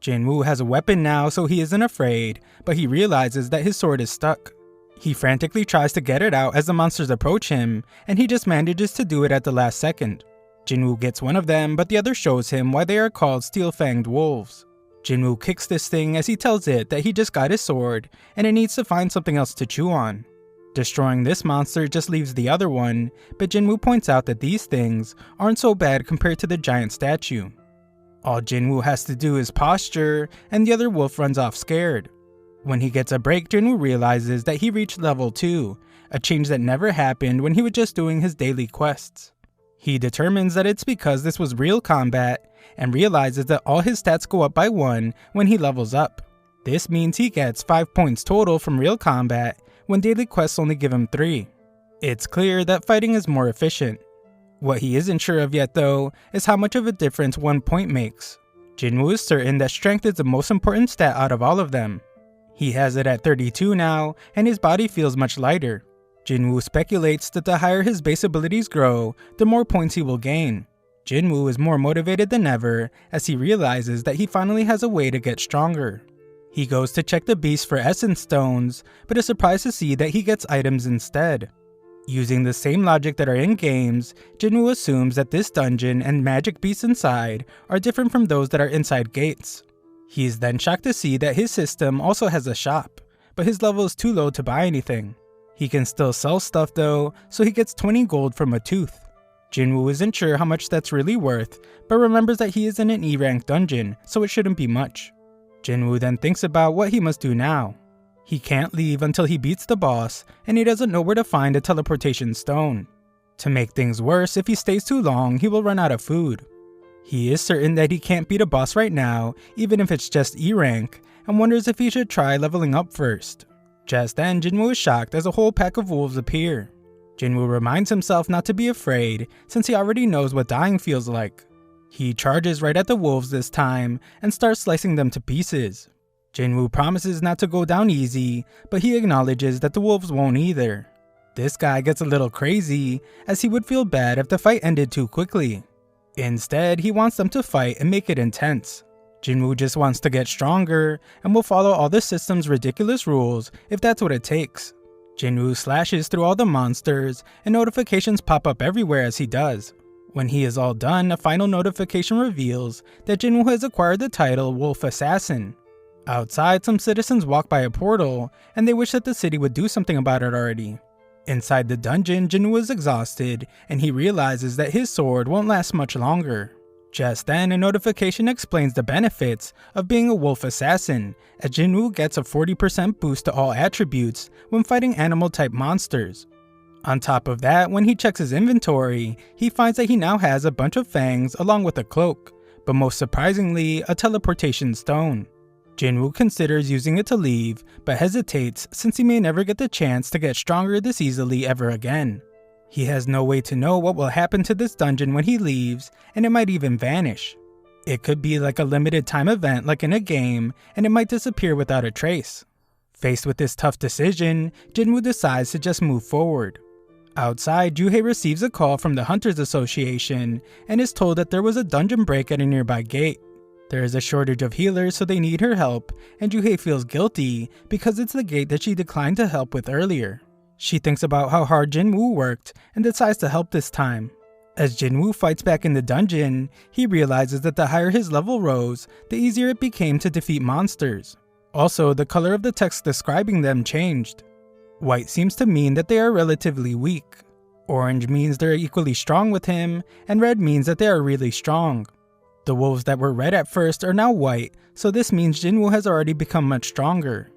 Jinwoo has a weapon now, so he isn't afraid, but he realizes that his sword is stuck. He frantically tries to get it out as the monsters approach him, and he just manages to do it at the last second. Jinwoo gets one of them, but the other shows him why they are called steel-fanged wolves. Jinwoo kicks this thing as he tells it that he just got his sword, and it needs to find something else to chew on. Destroying this monster just leaves the other one, but Jinwoo points out that these things aren't so bad compared to the giant statue. All Jinwoo has to do is posture, and the other wolf runs off scared. When he gets a break, Jinwoo realizes that he reached level 2, a change that never happened when he was just doing his daily quests. He determines that it's because this was real combat, and realizes that all his stats go up by 1 when he levels up. This means he gets 5 points total from real combat, when daily quests only give him 3. It's clear that fighting is more efficient. What he isn't sure of yet though, is how much of a difference 1 point makes. Jinwoo is certain that strength is the most important stat out of all of them. He has it at 32 now, and his body feels much lighter. Jinwoo speculates that the higher his base abilities grow, the more points he will gain. Jinwoo is more motivated than ever, as he realizes that he finally has a way to get stronger. He goes to check the beast for essence stones, but is surprised to see that he gets items instead. Using the same logic that are in games, Jinwoo assumes that this dungeon and magic beasts inside are different from those that are inside gates. He is then shocked to see that his system also has a shop, but his level is too low to buy anything. He can still sell stuff though, so he gets 20 gold from a tooth. Jinwoo isn't sure how much that's really worth, but remembers that he is in an E-rank dungeon, so it shouldn't be much. Jinwoo then thinks about what he must do now. He can't leave until he beats the boss, and he doesn't know where to find a teleportation stone. To make things worse, if he stays too long, he will run out of food. He is certain that he can't beat a boss right now, even if it's just E rank, and wonders if he should try leveling up first. Just then, Jinwoo is shocked as a whole pack of wolves appear. Jinwoo reminds himself not to be afraid, since he already knows what dying feels like. He charges right at the wolves this time, and starts slicing them to pieces. Jinwoo promises not to go down easy, but he acknowledges that the wolves won't either. This guy gets a little crazy, as he would feel bad if the fight ended too quickly. Instead, he wants them to fight and make it intense. Jinwoo just wants to get stronger, and will follow all the system's ridiculous rules if that's what it takes. Jinwoo slashes through all the monsters, and notifications pop up everywhere as he does. When he is all done, a final notification reveals that Jinwoo has acquired the title Wolf Assassin. Outside, some citizens walk by a portal, and they wish that the city would do something about it already. Inside the dungeon, Jinwoo is exhausted, and he realizes that his sword won't last much longer. Just then, a notification explains the benefits of being a wolf assassin, as Jinwoo gets a 40% boost to all attributes when fighting animal-type monsters. On top of that, when he checks his inventory, he finds that he now has a bunch of fangs along with a cloak, but most surprisingly, a teleportation stone. Jinwoo considers using it to leave, but hesitates since he may never get the chance to get stronger this easily ever again. He has no way to know what will happen to this dungeon when he leaves, and it might even vanish. It could be like a limited time event like in a game, and it might disappear without a trace. Faced with this tough decision, Jinwoo decides to just move forward. Outside, Juhei receives a call from the Hunters Association, and is told that there was a dungeon break at a nearby gate. There is a shortage of healers, so they need her help, and Juhei feels guilty because it's the gate that she declined to help with earlier. She thinks about how hard Jinwoo worked and decides to help this time. As Jinwoo fights back in the dungeon, he realizes that the higher his level rose, the easier it became to defeat monsters. Also, the color of the text describing them changed. White seems to mean that they are relatively weak. Orange means they're equally strong with him, and red means that they are really strong. The wolves that were red at first are now white, so this means Jinwoo has already become much stronger.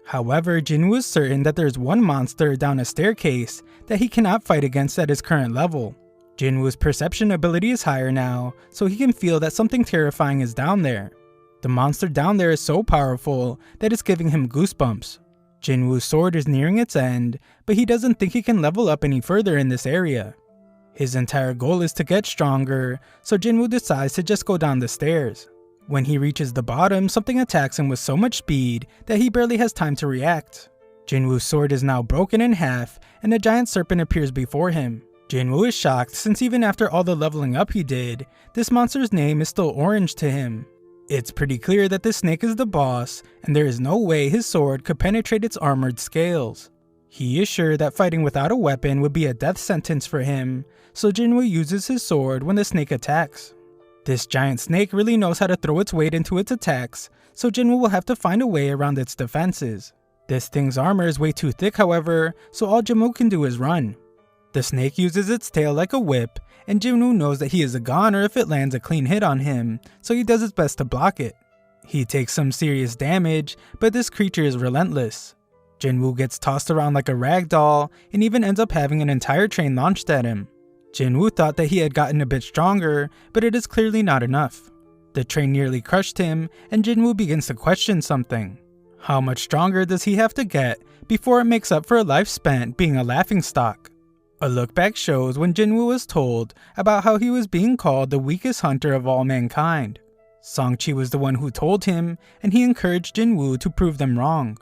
However, Jinwoo is certain that there's one monster down a staircase that he cannot fight against at his current level. Jinwoo's perception ability is higher now, so he can feel that something terrifying is down there. The monster down there is so powerful that it's giving him goosebumps. Jinwoo's sword is nearing its end, but he doesn't think he can level up any further in this area. His entire goal is to get stronger, so Jinwoo decides to just go down the stairs. When he reaches the bottom, something attacks him with so much speed that he barely has time to react. Jinwoo's sword is now broken in half, and a giant serpent appears before him. Jinwoo is shocked since even after all the leveling up he did, this monster's name is still orange to him. It's pretty clear that this snake is the boss, and there is no way his sword could penetrate its armored scales. He is sure that fighting without a weapon would be a death sentence for him, so Jinwoo uses his sword when the snake attacks. This giant snake really knows how to throw its weight into its attacks, so Jinwoo will have to find a way around its defenses. This thing's armor is way too thick, however, so all Jinwoo can do is run. The snake uses its tail like a whip, and Jinwoo knows that he is a goner if it lands a clean hit on him, so he does his best to block it. He takes some serious damage, but this creature is relentless. Jinwoo gets tossed around like a rag doll, and even ends up having an entire train launched at him. Jinwoo thought that he had gotten a bit stronger, but it is clearly not enough. The train nearly crushed him, and Jinwoo begins to question something. How much stronger does he have to get before it makes up for a life spent being a laughingstock? A look back shows when Jinwoo was told about how he was being called the weakest hunter of all mankind. Songchi was the one who told him, and he encouraged Jinwoo to prove them wrong.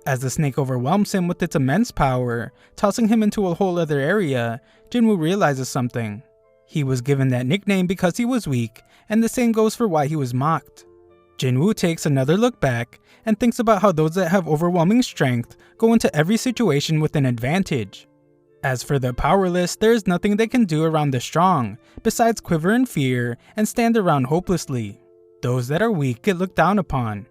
As the snake overwhelms him with its immense power, tossing him into a whole other area, Jinwoo realizes something. He was given that nickname because he was weak, and the same goes for why he was mocked. Jinwoo takes another look back, and thinks about how those that have overwhelming strength go into every situation with an advantage. As for the powerless, there is nothing they can do around the strong, besides quiver in fear and stand around hopelessly. Those that are weak get looked down upon.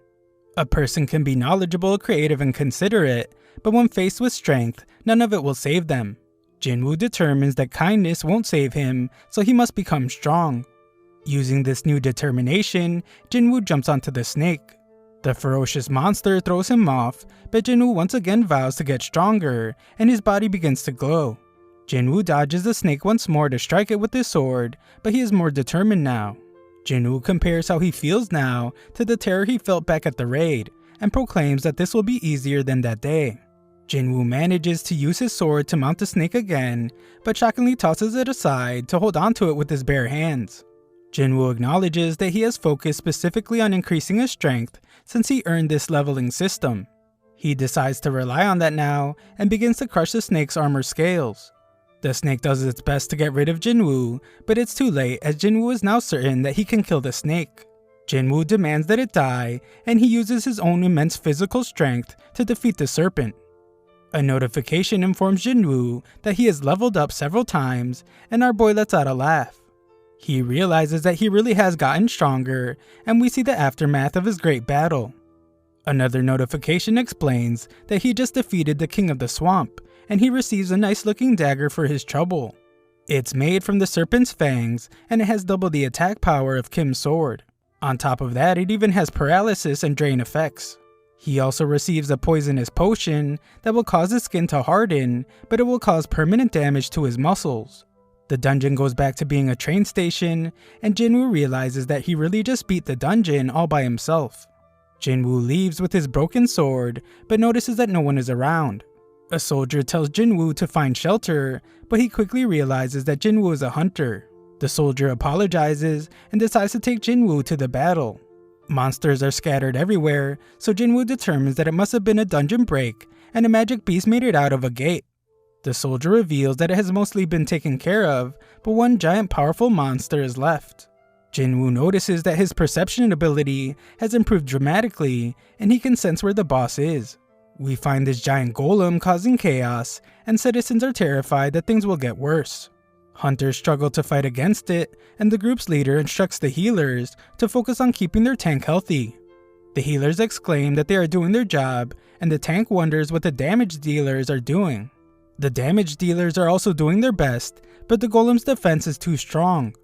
A person can be knowledgeable, creative, and considerate, but when faced with strength, none of it will save them. Jinwoo determines that kindness won't save him, so he must become strong. Using this new determination, Jinwoo jumps onto the snake. The ferocious monster throws him off, but Jinwoo once again vows to get stronger, and his body begins to glow. Jinwoo dodges the snake once more to strike it with his sword, but he is more determined now. Jinwoo compares how he feels now to the terror he felt back at the raid, and proclaims that this will be easier than that day. Jinwoo manages to use his sword to mount the snake again, but shockingly tosses it aside to hold onto it with his bare hands. Jinwoo acknowledges that he has focused specifically on increasing his strength since he earned this leveling system. He decides to rely on that now and begins to crush the snake's armor scales. The snake does its best to get rid of Jinwoo, but it's too late as Jinwoo is now certain that he can kill the snake. Jinwoo demands that it die, and he uses his own immense physical strength to defeat the serpent. A notification informs Jinwoo that he has leveled up several times, and our boy lets out a laugh. He realizes that he really has gotten stronger, and we see the aftermath of his great battle. Another notification explains that he just defeated the king of the swamp, and he receives a nice looking dagger for his trouble. It's made from the serpent's fangs, and it has double the attack power of Kim's sword. On top of that, it even has paralysis and drain effects. He also receives a poisonous potion that will cause his skin to harden, but it will cause permanent damage to his muscles. The dungeon goes back to being a train station, and Jinwoo realizes that he really just beat the dungeon all by himself. Jinwoo leaves with his broken sword, but notices that no one is around. A soldier tells Jinwoo to find shelter, but he quickly realizes that Jinwoo is a hunter. The soldier apologizes and decides to take Jinwoo to the battle. Monsters are scattered everywhere, so Jinwoo determines that it must have been a dungeon break, and a magic beast made it out of a gate. The soldier reveals that it has mostly been taken care of, but one giant powerful monster is left. Jinwoo notices that his perception ability has improved dramatically, and he can sense where the boss is. We find this giant golem causing chaos, and citizens are terrified that things will get worse. Hunters struggle to fight against it, and the group's leader instructs the healers to focus on keeping their tank healthy. The healers exclaim that they are doing their job, and the tank wonders what the damage dealers are doing. The damage dealers are also doing their best, but the golem's defense is too strong.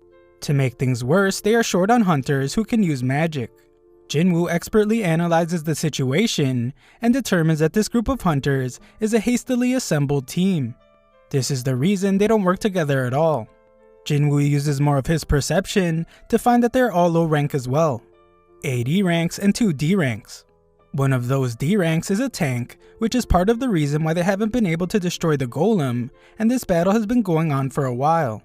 To make things worse, they are short on hunters who can use magic. Jinwoo expertly analyzes the situation and determines that this group of hunters is a hastily assembled team. This is the reason they don't work together at all. Jinwoo uses more of his perception to find that they're all low rank as well. 8 E ranks and 2 D ranks. One of those D ranks is a tank, which is part of the reason why they haven't been able to destroy the golem, and this battle has been going on for a while.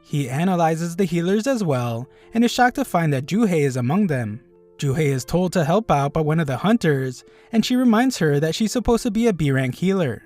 He analyzes the healers as well, and is shocked to find that Juhei is among them. Juhei is told to help out by one of the hunters, and she reminds her that she's supposed to be a B rank healer.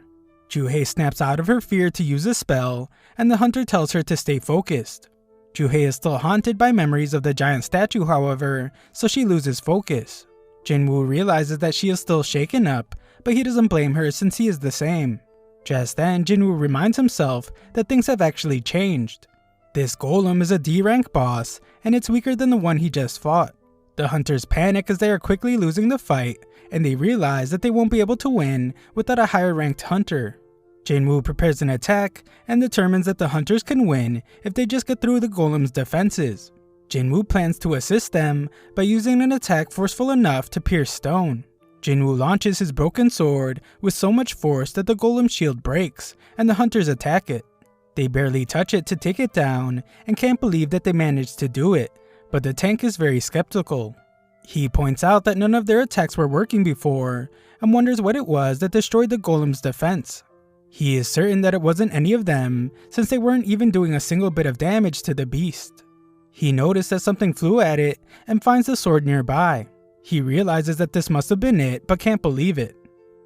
Juhei snaps out of her fear to use a spell, and the hunter tells her to stay focused. Juhei is still haunted by memories of the giant statue, however, so she loses focus. Jinwoo realizes that she is still shaken up, but he doesn't blame her since he is the same. Just then, Jinwoo reminds himself that things have actually changed. This golem is a D rank boss, and it's weaker than the one he just fought. The hunters panic as they are quickly losing the fight, and they realize that they won't be able to win without a higher ranked hunter. Jinwoo prepares an attack and determines that the hunters can win if they just get through the golem's defenses. Jinwoo plans to assist them by using an attack forceful enough to pierce stone. Jinwoo launches his broken sword with so much force that the golem's shield breaks, and the hunters attack it. They barely touch it to take it down and can't believe that they managed to do it, but the tank is very skeptical. He points out that none of their attacks were working before, and wonders what it was that destroyed the golem's defense. He is certain that it wasn't any of them, since they weren't even doing a single bit of damage to the beast. He noticed that something flew at it, and finds the sword nearby. He realizes that this must have been it, but can't believe it.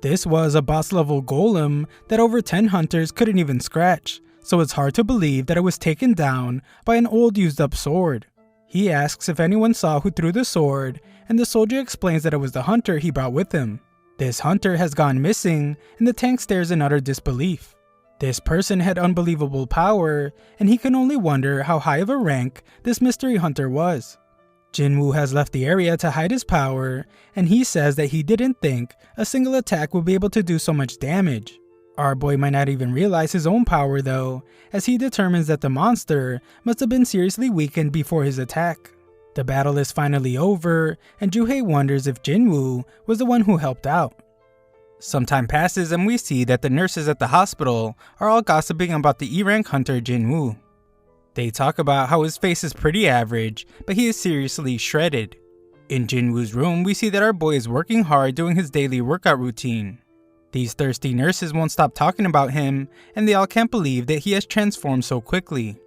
This was a boss level golem that over 10 hunters couldn't even scratch, so it's hard to believe that it was taken down by an old used up sword. He asks if anyone saw who threw the sword, and the soldier explains that it was the hunter he brought with him. This hunter has gone missing, and the tank stares in utter disbelief. This person had unbelievable power, and he can only wonder how high of a rank this mystery hunter was. Jinwoo has left the area to hide his power, and he says that he didn't think a single attack would be able to do so much damage. Our boy might not even realize his own power though, as he determines that the monster must have been seriously weakened before his attack. The battle is finally over, and Juhei wonders if Jinwoo was the one who helped out. Some time passes and we see that the nurses at the hospital are all gossiping about the E-rank hunter Jinwoo. They talk about how his face is pretty average, but he is seriously shredded. In Jinwoo's room, we see that our boy is working hard doing his daily workout routine. These thirsty nurses won't stop talking about him, and they all can't believe that he has transformed so quickly.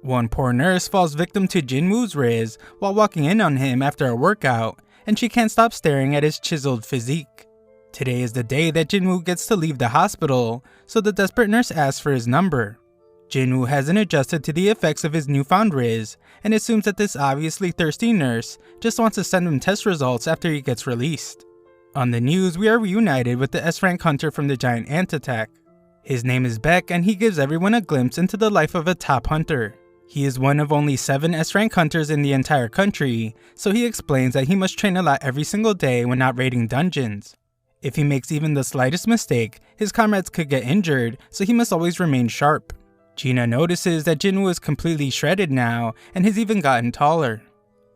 One poor nurse falls victim to Jinwoo's riz while walking in on him after a workout, and she can't stop staring at his chiseled physique. Today is the day that Jinwoo gets to leave the hospital, so the desperate nurse asks for his number. Jinwoo hasn't adjusted to the effects of his newfound riz, and assumes that this obviously thirsty nurse just wants to send him test results after he gets released. On the news, we are reunited with the S-rank hunter from the giant ant attack. His name is Beck, and he gives everyone a glimpse into the life of a top hunter. He is one of only 7 S-rank hunters in the entire country, so he explains that he must train a lot every single day when not raiding dungeons. If he makes even the slightest mistake, his comrades could get injured, so he must always remain sharp. Gina notices that Jinwoo is completely shredded now, and has even gotten taller.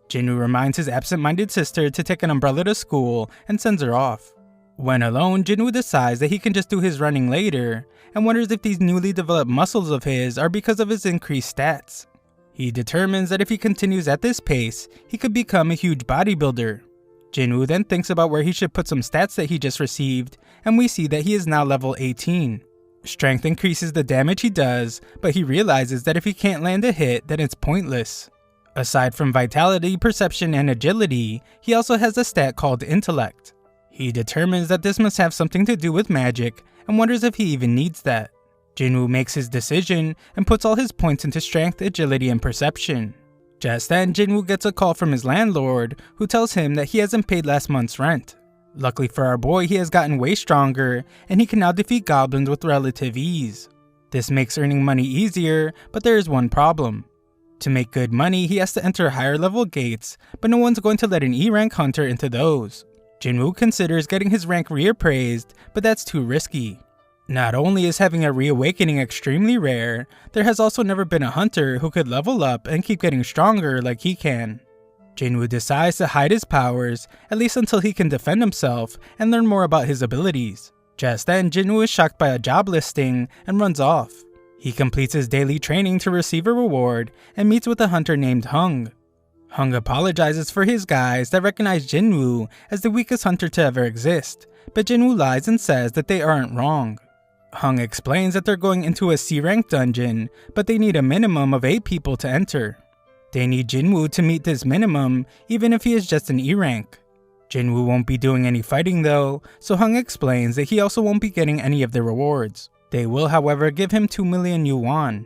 Jinwoo reminds his absent-minded sister to take an umbrella to school and sends her off. When alone, Jinwoo decides that he can just do his running later, and wonders if these newly developed muscles of his are because of his increased stats. He determines that if he continues at this pace, he could become a huge bodybuilder. Jinwoo then thinks about where he should put some stats that he just received, and we see that he is now level 18. Strength increases the damage he does, but he realizes that if he can't land a hit, then it's pointless. Aside from vitality, perception, and agility, he also has a stat called intellect. He determines that this must have something to do with magic, and wonders if he even needs that. Jinwoo makes his decision, and puts all his points into strength, agility, and perception. Just then, Jinwoo gets a call from his landlord, who tells him that he hasn't paid last month's rent. Luckily for our boy, he has gotten way stronger, and he can now defeat goblins with relative ease. This makes earning money easier, but there is one problem. To make good money, he has to enter higher level gates, but no one's going to let an E-rank hunter into those. Jinwoo considers getting his rank reappraised, but that's too risky. Not only is having a reawakening extremely rare, there has also never been a hunter who could level up and keep getting stronger like he can. Jinwoo decides to hide his powers, at least until he can defend himself and learn more about his abilities. Just then, Jinwoo is shocked by a job listing and runs off. He completes his daily training to receive a reward and meets with a hunter named Hung. Hung apologizes for his guys that recognize Jinwoo as the weakest hunter to ever exist, but Jinwoo lies and says that they aren't wrong. Hung explains that they're going into a C-rank dungeon, but they need a minimum of 8 people to enter. They need Jinwoo to meet this minimum, even if he is just an E-rank. Jinwoo won't be doing any fighting though, so Hung explains that he also won't be getting any of the rewards. They will, however, give him 2 million yuan.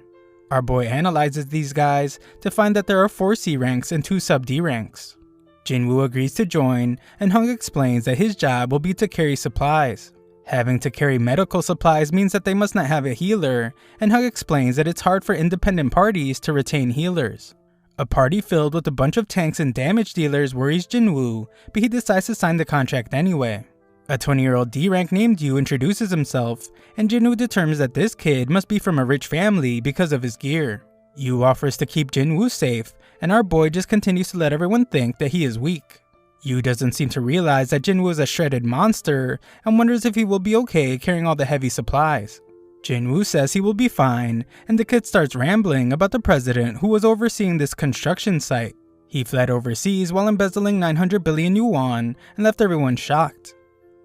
Our boy analyzes these guys to find that there are 4 C ranks and 2 sub-D ranks. Jinwoo agrees to join, and Hung explains that his job will be to carry supplies. Having to carry medical supplies means that they must not have a healer, and Hung explains that it's hard for independent parties to retain healers. A party filled with a bunch of tanks and damage dealers worries Jinwoo, but he decides to sign the contract anyway. A 20-year-old D-rank named Yu introduces himself, and Jinwoo determines that this kid must be from a rich family because of his gear. Yu offers to keep Jinwoo safe, and our boy just continues to let everyone think that he is weak. Yu doesn't seem to realize that Jinwoo is a shredded monster, and wonders if he will be okay carrying all the heavy supplies. Jinwoo says he will be fine, and the kid starts rambling about the president who was overseeing this construction site. He fled overseas while embezzling 900 billion yuan and left everyone shocked.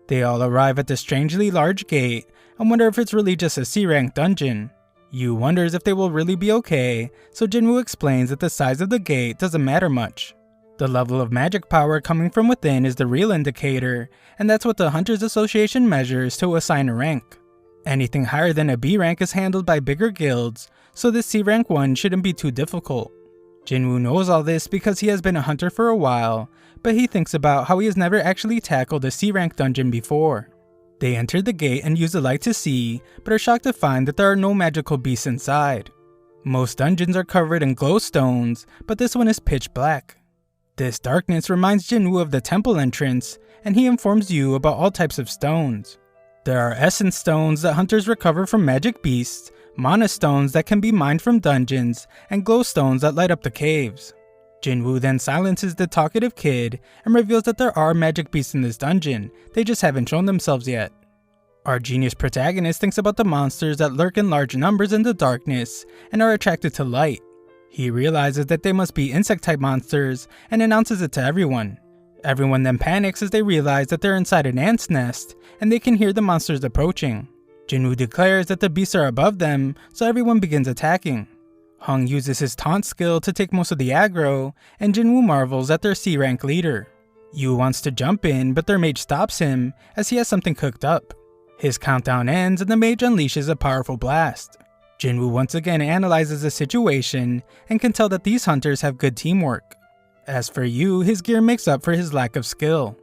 They all arrive at the strangely large gate and wonder if it's really just a C-rank dungeon. Yu wonders if they will really be okay, so Jinwoo explains that the size of the gate doesn't matter much. The level of magic power coming from within is the real indicator, and that's what the Hunters Association measures to assign a rank. Anything higher than a B rank is handled by bigger guilds, so this C rank one shouldn't be too difficult. Jinwoo knows all this because he has been a hunter for a while, but he thinks about how he has never actually tackled a C rank dungeon before. They enter the gate and use the light to see, but are shocked to find that there are no magical beasts inside. Most dungeons are covered in glowstones, but this one is pitch black. This darkness reminds Jinwoo of the temple entrance, and he informs Yu about all types of stones. There are essence stones that hunters recover from magic beasts, mana stones that can be mined from dungeons, and glowstones that light up the caves. Jinwoo then silences the talkative kid and reveals that there are magic beasts in this dungeon, they just haven't shown themselves yet. Our genius protagonist thinks about the monsters that lurk in large numbers in the darkness and are attracted to light. He realizes that they must be insect-type monsters and announces it to everyone. Everyone then panics as they realize that they're inside an ant's nest and they can hear the monsters approaching. Jinwoo declares that the beasts are above them, so everyone begins attacking. Hong uses his taunt skill to take most of the aggro, and Jinwoo marvels at their C-rank leader. Yu wants to jump in, but their mage stops him as he has something cooked up. His countdown ends and the mage unleashes a powerful blast. Jinwoo once again analyzes the situation and can tell that these hunters have good teamwork. As for Yu, his gear makes up for his lack of skill.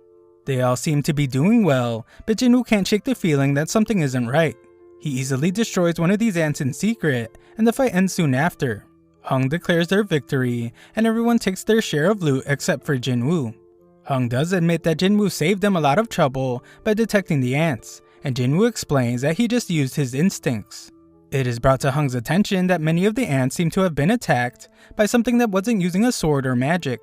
They all seem to be doing well, but Jinwoo can't shake the feeling that something isn't right. He easily destroys one of these ants in secret, and the fight ends soon after. Hong declares their victory, and everyone takes their share of loot except for Jinwoo. Hong does admit that Jinwoo saved them a lot of trouble by detecting the ants, and Jinwoo explains that he just used his instincts. It is brought to Hong's attention that many of the ants seem to have been attacked by something that wasn't using a sword or magic.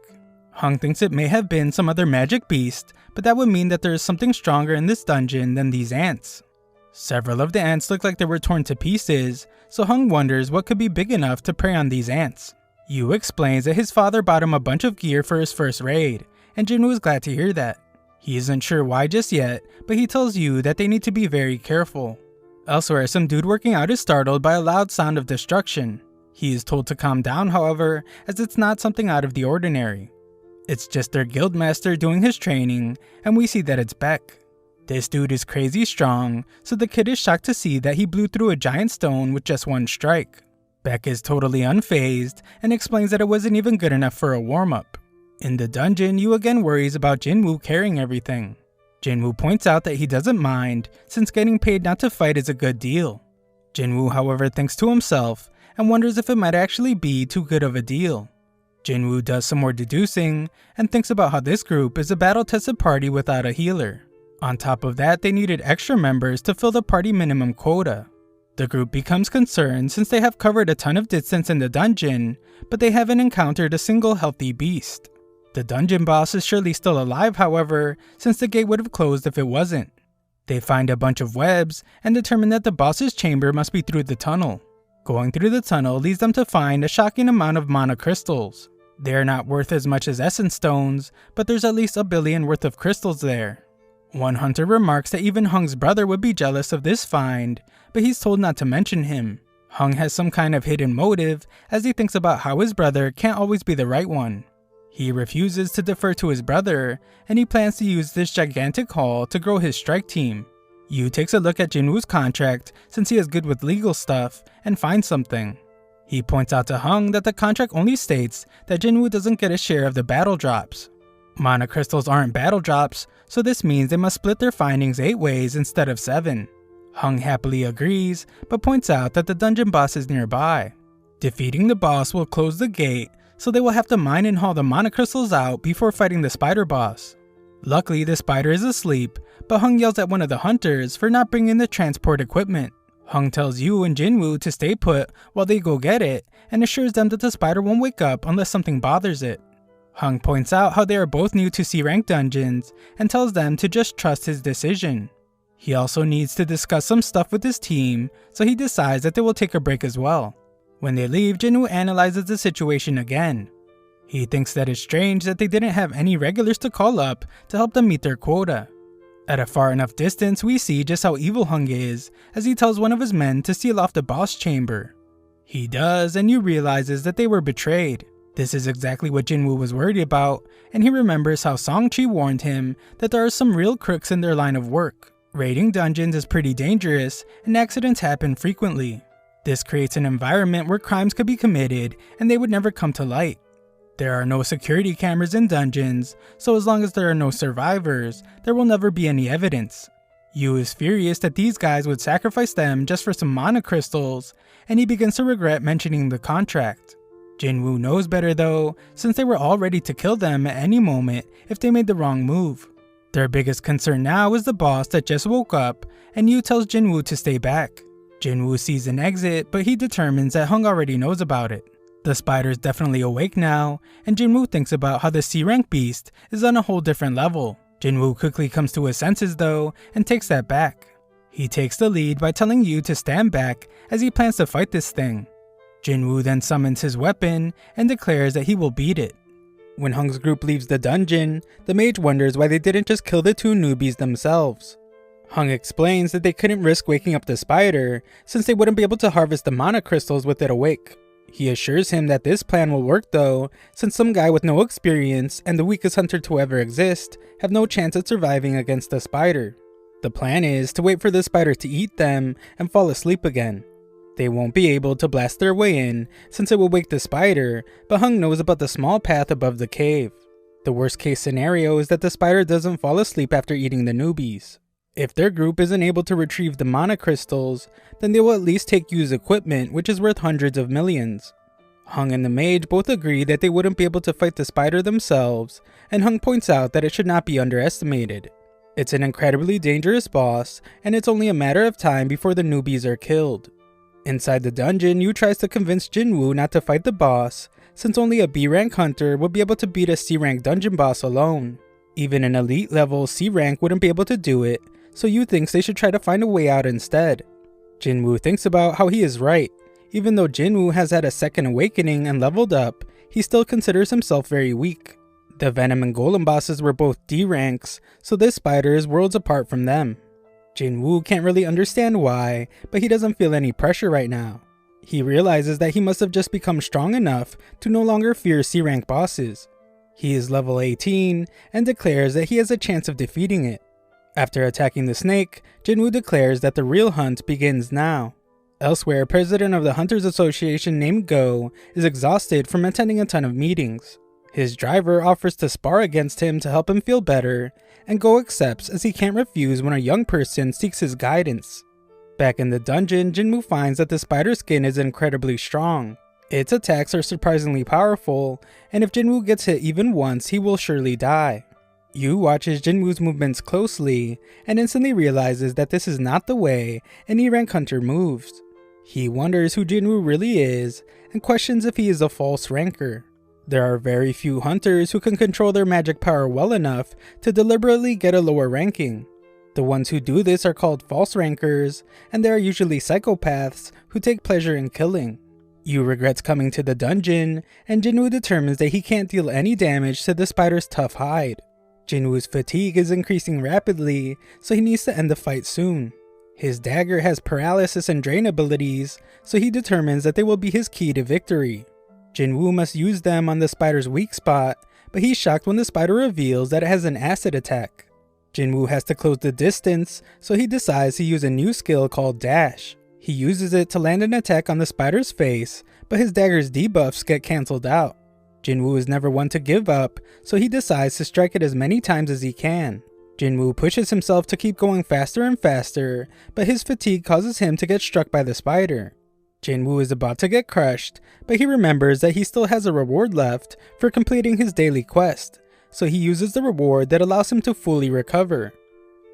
Hong thinks it may have been some other magic beast, but that would mean that there is something stronger in this dungeon than these ants. Several of the ants look like they were torn to pieces, so Hong wonders what could be big enough to prey on these ants. Yu explains that his father bought him a bunch of gear for his first raid, and Jinwoo is glad to hear that. He isn't sure why just yet, but he tells Yu that they need to be very careful. Elsewhere, some dude working out is startled by a loud sound of destruction. He is told to calm down, however, as it's not something out of the ordinary. It's just their guildmaster doing his training, and we see that it's Beck. This dude is crazy strong, so the kid is shocked to see that he blew through a giant stone with just one strike. Beck is totally unfazed and explains that it wasn't even good enough for a warm-up. In the dungeon, Yu again worries about Jinwoo carrying everything. Jinwoo points out that he doesn't mind, since getting paid not to fight is a good deal. Jinwoo, however, thinks to himself and wonders if it might actually be too good of a deal. Jinwoo does some more deducing and thinks about how this group is a battle-tested party without a healer. On top of that, they needed extra members to fill the party minimum quota. The group becomes concerned since they have covered a ton of distance in the dungeon, but they haven't encountered a single healthy beast. The dungeon boss is surely still alive, however, since the gate would have closed if it wasn't. They find a bunch of webs and determine that the boss's chamber must be through the tunnel. Going through the tunnel leads them to find a shocking amount of mana crystals. They are not worth as much as essence stones, but there's at least 1 billion worth of crystals there. One hunter remarks that even Hong's brother would be jealous of this find, but he's told not to mention him. Hong has some kind of hidden motive as he thinks about how his brother can't always be the right one. He refuses to defer to his brother, and he plans to use this gigantic haul to grow his strike team. Yu takes a look at Jinwoo's contract since he is good with legal stuff and finds something. He points out to Hong that the contract only states that Jinwoo doesn't get a share of the battle drops. Mana crystals aren't battle drops, so this means they must split their findings 8 ways instead of 7. Hong happily agrees, but points out that the dungeon boss is nearby. Defeating the boss will close the gate, so they will have to mine and haul the mana crystals out before fighting the spider boss. Luckily, the spider is asleep, but Hong yells at one of the hunters for not bringing the transport equipment. Hong tells Yu and Jinwoo to stay put while they go get it, and assures them that the spider won't wake up unless something bothers it. Hong points out how they are both new to C-rank dungeons, and tells them to just trust his decision. He also needs to discuss some stuff with his team, so he decides that they will take a break as well. When they leave, Jinwoo analyzes the situation again. He thinks that it's strange that they didn't have any regulars to call up to help them meet their quota. At a far enough distance, we see just how evil Hong is, as he tells one of his men to seal off the boss chamber. He does, and Yu realizes that they were betrayed. This is exactly what Jinwoo was worried about, and he remembers how Song-chi warned him that there are some real crooks in their line of work. Raiding dungeons is pretty dangerous, and accidents happen frequently. This creates an environment where crimes could be committed, and they would never come to light. There are no security cameras in dungeons, so as long as there are no survivors, there will never be any evidence. Yu is furious that these guys would sacrifice them just for some mana crystals, and he begins to regret mentioning the contract. Jinwoo knows better though, since they were all ready to kill them at any moment if they made the wrong move. Their biggest concern now is the boss that just woke up, and Yu tells Jinwoo to stay back. Jinwoo sees an exit, but he determines that Hong already knows about it. The spider is definitely awake now, and Jinwoo thinks about how the C-rank beast is on a whole different level. Jinwoo quickly comes to his senses though, and takes that back. He takes the lead by telling Yu to stand back as he plans to fight this thing. Jinwoo then summons his weapon and declares that he will beat it. When Hung's group leaves the dungeon, the mage wonders why they didn't just kill the two newbies themselves. Hung explains that they couldn't risk waking up the spider since they wouldn't be able to harvest the mana crystals with it awake. He assures him that this plan will work though, since some guy with no experience and the weakest hunter to ever exist have no chance at surviving against the spider. The plan is to wait for the spider to eat them and fall asleep again. They won't be able to blast their way in since it will wake the spider, but Hung knows about the small path above the cave. The worst case scenario is that the spider doesn't fall asleep after eating the newbies. If their group isn't able to retrieve the mana crystals, then they will at least take Yu's equipment, which is worth hundreds of millions. Hung and the mage both agree that they wouldn't be able to fight the spider themselves, and Hung points out that it should not be underestimated. It's an incredibly dangerous boss, and it's only a matter of time before the newbies are killed. Inside the dungeon, Yu tries to convince Jinwoo not to fight the boss, since only a B-rank hunter would be able to beat a C-rank dungeon boss alone. Even an elite level C-rank wouldn't be able to do it, so Yu thinks they should try to find a way out instead. Jinwoo thinks about how he is right. Even though Jinwoo has had a second awakening and leveled up, he still considers himself very weak. The Venom and Golem bosses were both D ranks, so this spider is worlds apart from them. Jinwoo can't really understand why, but he doesn't feel any pressure right now. He realizes that he must have just become strong enough to no longer fear C-rank bosses. He is level 18 and declares that he has a chance of defeating it. After attacking the snake, Jinwoo declares that the real hunt begins now. Elsewhere, President of the Hunters Association named Go is exhausted from attending a ton of meetings. His driver offers to spar against him to help him feel better, and Go accepts as he can't refuse when a young person seeks his guidance. Back in the dungeon, Jinwoo finds that the spider skin is incredibly strong. Its attacks are surprisingly powerful, and if Jinwoo gets hit even once, he will surely die. Yu watches Jinwoo's movements closely and instantly realizes that this is not the way an E-rank hunter moves. He wonders who Jinwoo really is and questions if he is a false ranker. There are very few hunters who can control their magic power well enough to deliberately get a lower ranking. The ones who do this are called false rankers, and they are usually psychopaths who take pleasure in killing. Yu regrets coming to the dungeon, and Jinwoo determines that he can't deal any damage to the spider's tough hide. Jinwoo's fatigue is increasing rapidly, so he needs to end the fight soon. His dagger has paralysis and drain abilities, so he determines that they will be his key to victory. Jinwoo must use them on the spider's weak spot, but he's shocked when the spider reveals that it has an acid attack. Jinwoo has to close the distance, so he decides to use a new skill called Dash. He uses it to land an attack on the spider's face, but his dagger's debuffs get cancelled out. Jinwoo is never one to give up, so he decides to strike it as many times as he can. Jinwoo pushes himself to keep going faster and faster, but his fatigue causes him to get struck by the spider. Jinwoo is about to get crushed, but he remembers that he still has a reward left for completing his daily quest, so he uses the reward that allows him to fully recover.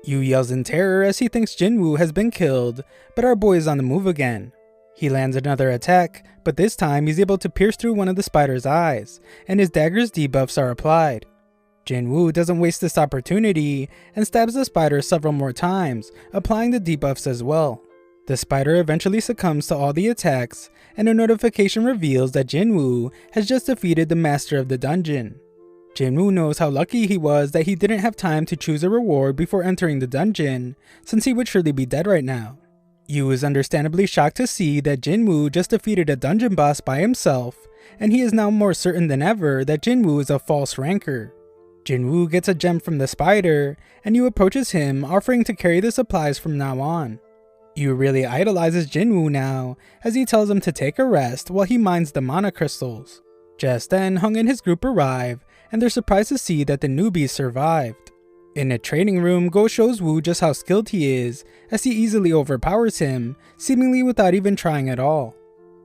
Yu yells in terror as he thinks Jinwoo has been killed, but our boy is on the move again. He lands another attack, but this time he's able to pierce through one of the spider's eyes, and his dagger's debuffs are applied. Jinwoo doesn't waste this opportunity and stabs the spider several more times, applying the debuffs as well. The spider eventually succumbs to all the attacks, and a notification reveals that Jinwoo has just defeated the master of the dungeon. Jinwoo knows how lucky he was that he didn't have time to choose a reward before entering the dungeon, since he would surely be dead right now. Yu is understandably shocked to see that Jinwoo just defeated a dungeon boss by himself, and he is now more certain than ever that Jinwoo is a false ranker. Jinwoo gets a gem from the spider, and Yu approaches him, offering to carry the supplies from now on. Yu really idolizes Jinwoo now, as he tells him to take a rest while he mines the mana crystals. Just then, Hung and his group arrive, and they're surprised to see that the newbies survived. In a training room, Go shows Woo just how skilled he is, as he easily overpowers him, seemingly without even trying at all.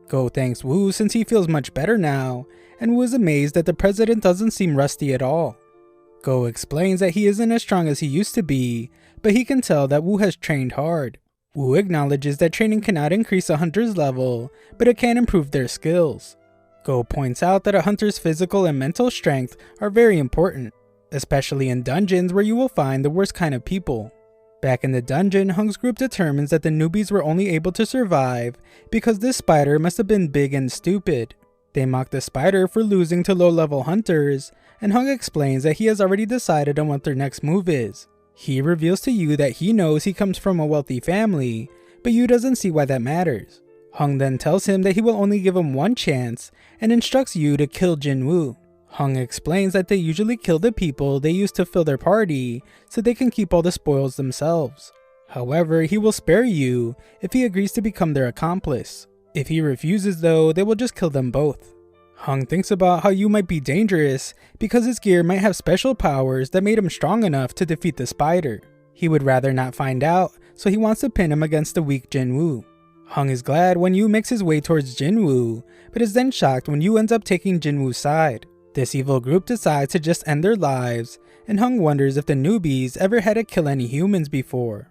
Go thanks Woo since he feels much better now, and Woo is amazed that the president doesn't seem rusty at all. Go explains that he isn't as strong as he used to be, but he can tell that Woo has trained hard. Woo acknowledges that training cannot increase a hunter's level, but it can improve their skills. Go points out that a hunter's physical and mental strength are very important, especially in dungeons where you will find the worst kind of people. Back in the dungeon, Hung's group determines that the newbies were only able to survive because this spider must have been big and stupid. They mock the spider for losing to low-level hunters, and Hung explains that he has already decided on what their next move is. He reveals to Yu that he knows he comes from a wealthy family, but Yu doesn't see why that matters. Hung then tells him that he will only give him one chance and instructs Yu to kill Jinwoo. Hung explains that they usually kill the people they use to fill their party so they can keep all the spoils themselves. However, he will spare Yu if he agrees to become their accomplice. If he refuses though, they will just kill them both. Hung thinks about how Yu might be dangerous because his gear might have special powers that made him strong enough to defeat the spider. He would rather not find out, so he wants to pin him against the weak Jinwoo. Hung is glad when Yu makes his way towards Jinwoo, but is then shocked when Yu ends up taking Jinwoo's side. This evil group decides to just end their lives, and Hung wonders if the newbies ever had to kill any humans before.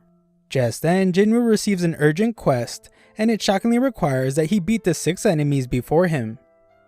Just then, Jinwoo receives an urgent quest, and it shockingly requires that he beat the 6 enemies before him.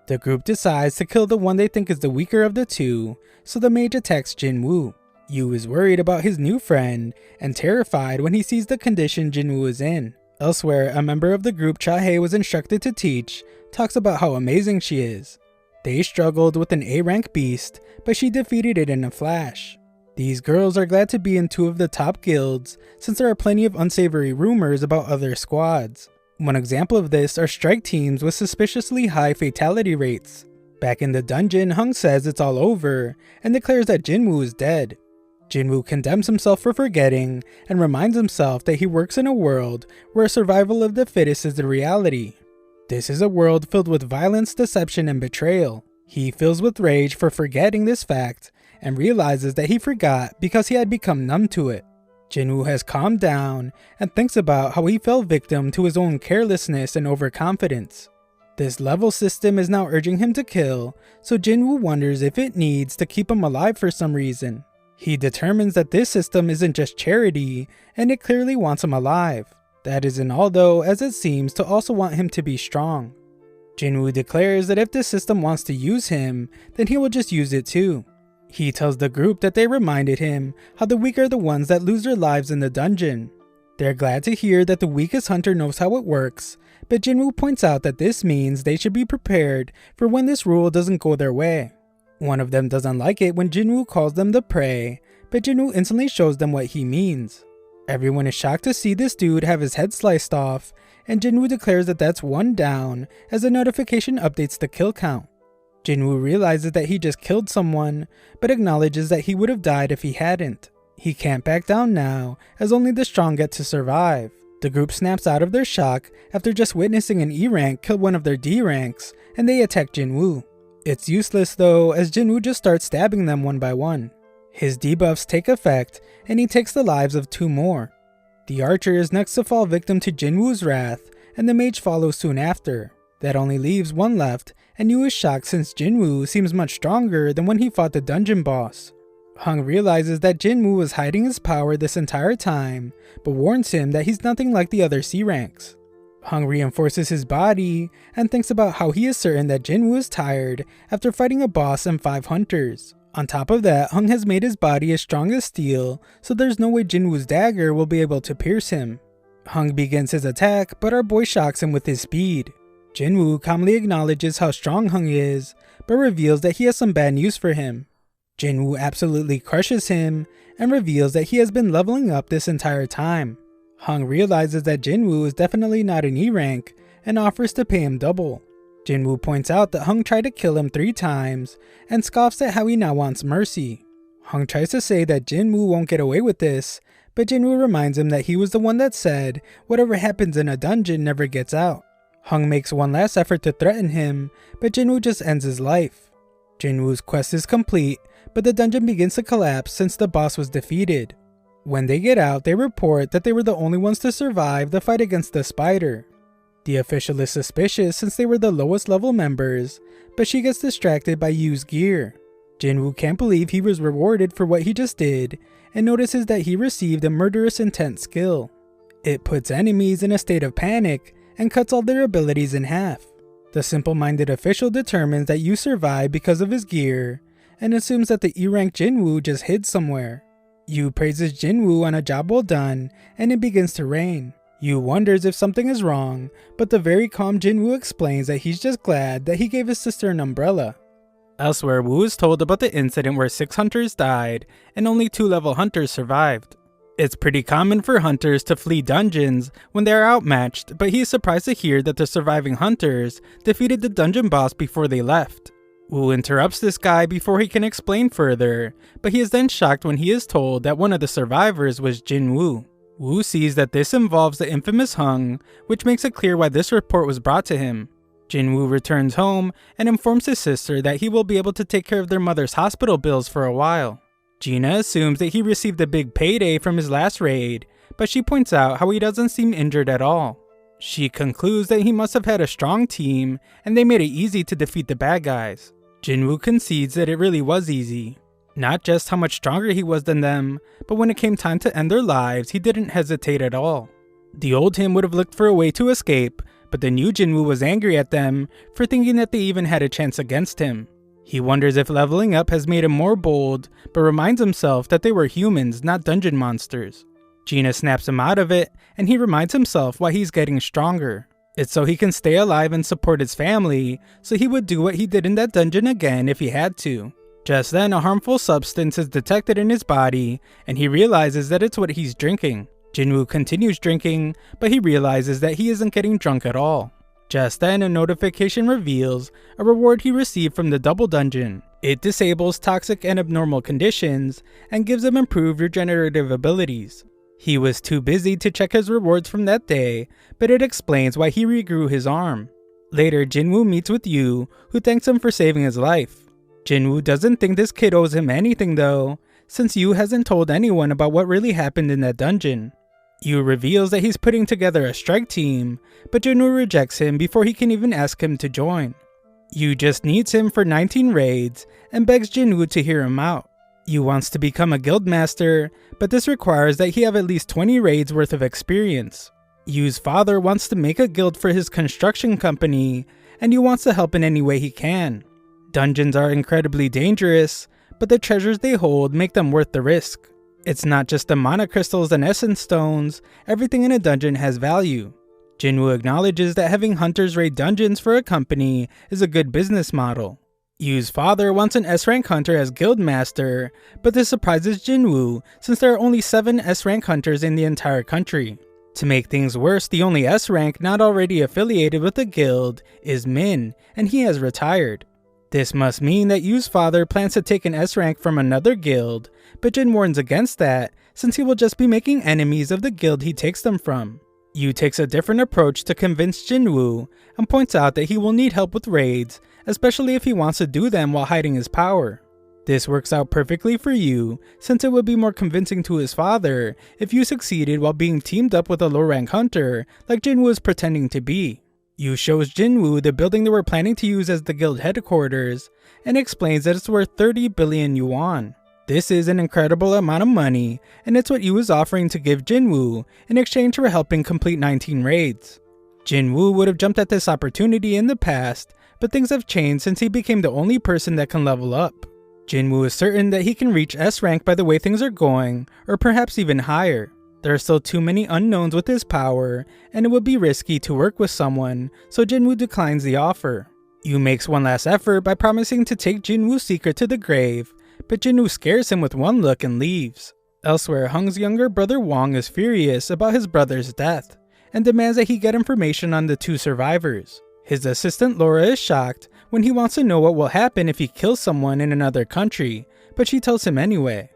The group decides to kill the one they think is the weaker of the two, so the mage attacks Jinwoo. Yu is worried about his new friend, and terrified when he sees the condition Jinwoo is in. Elsewhere, a member of the group Cha-hei was instructed to teach, talks about how amazing she is. They struggled with an A-rank beast, but she defeated it in a flash. These girls are glad to be in 2 of the top guilds, since there are plenty of unsavory rumors about other squads. One example of this are strike teams with suspiciously high fatality rates. Back in the dungeon, Hung says it's all over, and declares that Jinwoo is dead. Jinwoo condemns himself for forgetting, and reminds himself that he works in a world where survival of the fittest is the reality. This is a world filled with violence, deception, and betrayal. He fills with rage for forgetting this fact, and realizes that he forgot because he had become numb to it. Jinwoo has calmed down, and thinks about how he fell victim to his own carelessness and overconfidence. This level system is now urging him to kill, so Jinwoo wonders if it needs to keep him alive for some reason. He determines that this system isn't just charity, and it clearly wants him alive. That isn't all though, as it seems to also want him to be strong. Jinwoo declares that if this system wants to use him, then he will just use it too. He tells the group that they reminded him how the weak are the ones that lose their lives in the dungeon. They're glad to hear that the weakest hunter knows how it works, but Jinwoo points out that this means they should be prepared for when this rule doesn't go their way. One of them doesn't like it when Jinwoo calls them the prey, but Jinwoo instantly shows them what he means. Everyone is shocked to see this dude have his head sliced off, and Jinwoo declares that that's 1 down as a notification updates the kill count. Jinwoo realizes that he just killed someone, but acknowledges that he would have died if he hadn't. He can't back down now, as only the strong get to survive. The group snaps out of their shock after just witnessing an E rank kill one of their D ranks, and they attack Jinwoo. It's useless though, as Jinwoo just starts stabbing them one by one. His debuffs take effect, and he takes the lives of 2 more. The archer is next to fall victim to Jinwoo's wrath, and the mage follows soon after. That only leaves 1 left, and Yu is shocked since Jinwoo seems much stronger than when he fought the dungeon boss. Hung realizes that Jinwoo was hiding his power this entire time, but warns him that he's nothing like the other C ranks. Hung reinforces his body, and thinks about how he is certain that Jinwoo is tired after fighting a boss and 5 hunters. On top of that, Hung has made his body as strong as steel, so there's no way Jinwoo's dagger will be able to pierce him. Hung begins his attack, but our boy shocks him with his speed. Jinwoo calmly acknowledges how strong Hung is, but reveals that he has some bad news for him. Jinwoo absolutely crushes him, and reveals that he has been leveling up this entire time. Hung realizes that Jinwoo is definitely not an E rank, and offers to pay him double. Jinwoo points out that Hung tried to kill him 3 times, and scoffs at how he now wants mercy. Hung tries to say that Jinwoo won't get away with this, but Jinwoo reminds him that he was the one that said whatever happens in a dungeon never gets out. Hung makes one last effort to threaten him, but Jinwoo just ends his life. Jinwoo's quest is complete, but the dungeon begins to collapse since the boss was defeated. When they get out, they report that they were the only ones to survive the fight against the spider. The official is suspicious since they were the lowest level members, but she gets distracted by Yu's gear. Jinwoo can't believe he was rewarded for what he just did, and notices that he received a murderous intent skill. It puts enemies in a state of panic, and cuts all their abilities in half. The simple-minded official determines that Yu survived because of his gear, and assumes that the E-rank Jinwoo just hid somewhere. Yu praises Jinwoo on a job well done, and it begins to rain. Yu wonders if something is wrong, but the very calm Jinwoo explains that he's just glad that he gave his sister an umbrella. Elsewhere, Woo is told about the incident where 6 hunters died, and only 2 level hunters survived. It's pretty common for hunters to flee dungeons when they are outmatched, but he is surprised to hear that the surviving hunters defeated the dungeon boss before they left. Woo interrupts this guy before he can explain further, but he is then shocked when he is told that one of the survivors was Jinwoo. Woo sees that this involves the infamous Hung, which makes it clear why this report was brought to him. Jinwoo returns home and informs his sister that he will be able to take care of their mother's hospital bills for a while. Gina assumes that he received a big payday from his last raid, but she points out how he doesn't seem injured at all. She concludes that he must have had a strong team and they made it easy to defeat the bad guys. Jinwoo concedes that it really was easy. Not just how much stronger he was than them, but when it came time to end their lives, he didn't hesitate at all. The old him would have looked for a way to escape, but the new Jinwoo was angry at them for thinking that they even had a chance against him. He wonders if leveling up has made him more bold, but reminds himself that they were humans, not dungeon monsters. Gina snaps him out of it, and he reminds himself why he's getting stronger. It's so he can stay alive and support his family, so he would do what he did in that dungeon again if he had to. Just then, a harmful substance is detected in his body, and he realizes that it's what he's drinking. Jinwoo continues drinking, but he realizes that he isn't getting drunk at all. Just then, a notification reveals a reward he received from the double dungeon. It disables toxic and abnormal conditions, and gives him improved regenerative abilities. He was too busy to check his rewards from that day, but it explains why he regrew his arm. Later, Jinwoo meets with Yu, who thanks him for saving his life. Jinwoo doesn't think this kid owes him anything though, since Yu hasn't told anyone about what really happened in that dungeon. Yu reveals that he's putting together a strike team, but Jinwoo rejects him before he can even ask him to join. Yu just needs him for 19 raids and begs Jinwoo to hear him out. Yu wants to become a guild master, but this requires that he have at least 20 raids worth of experience. Yu's father wants to make a guild for his construction company, and Yu wants to help in any way he can. Dungeons are incredibly dangerous, but the treasures they hold make them worth the risk. It's not just the mana crystals and essence stones, everything in a dungeon has value. Jinwoo acknowledges that having hunters raid dungeons for a company is a good business model. Yu's father wants an S-rank hunter as guild master, but this surprises Jinwoo since there are only 7 S-rank hunters in the entire country. To make things worse, the only S-rank not already affiliated with the guild is Min, and he has retired. This must mean that Yu's father plans to take an S-rank from another guild, but Jin warns against that since he will just be making enemies of the guild he takes them from. Yu takes a different approach to convince Jinwoo and points out that he will need help with raids, especially if he wants to do them while hiding his power. This works out perfectly for Yu, since it would be more convincing to his father if Yu succeeded while being teamed up with a low-rank hunter like Jinwoo is pretending to be. Yu shows Jinwoo the building they were planning to use as the guild headquarters, and explains that it's worth 30 billion yuan. This is an incredible amount of money, and it's what Yu is offering to give Jinwoo in exchange for helping complete 19 raids. Jinwoo would have jumped at this opportunity in the past, but things have changed since he became the only person that can level up. Jinwoo is certain that he can reach S rank by the way things are going, or perhaps even higher. There are still too many unknowns with his power, and it would be risky to work with someone, so Jinwoo declines the offer. Yu makes one last effort by promising to take Jinwoo's secret to the grave, but Jinwoo scares him with one look and leaves. Elsewhere, Hung's younger brother Wong is furious about his brother's death, and demands that he get information on the 2 survivors. His assistant Laura is shocked when he wants to know what will happen if he kills someone in another country, but she tells him anyway.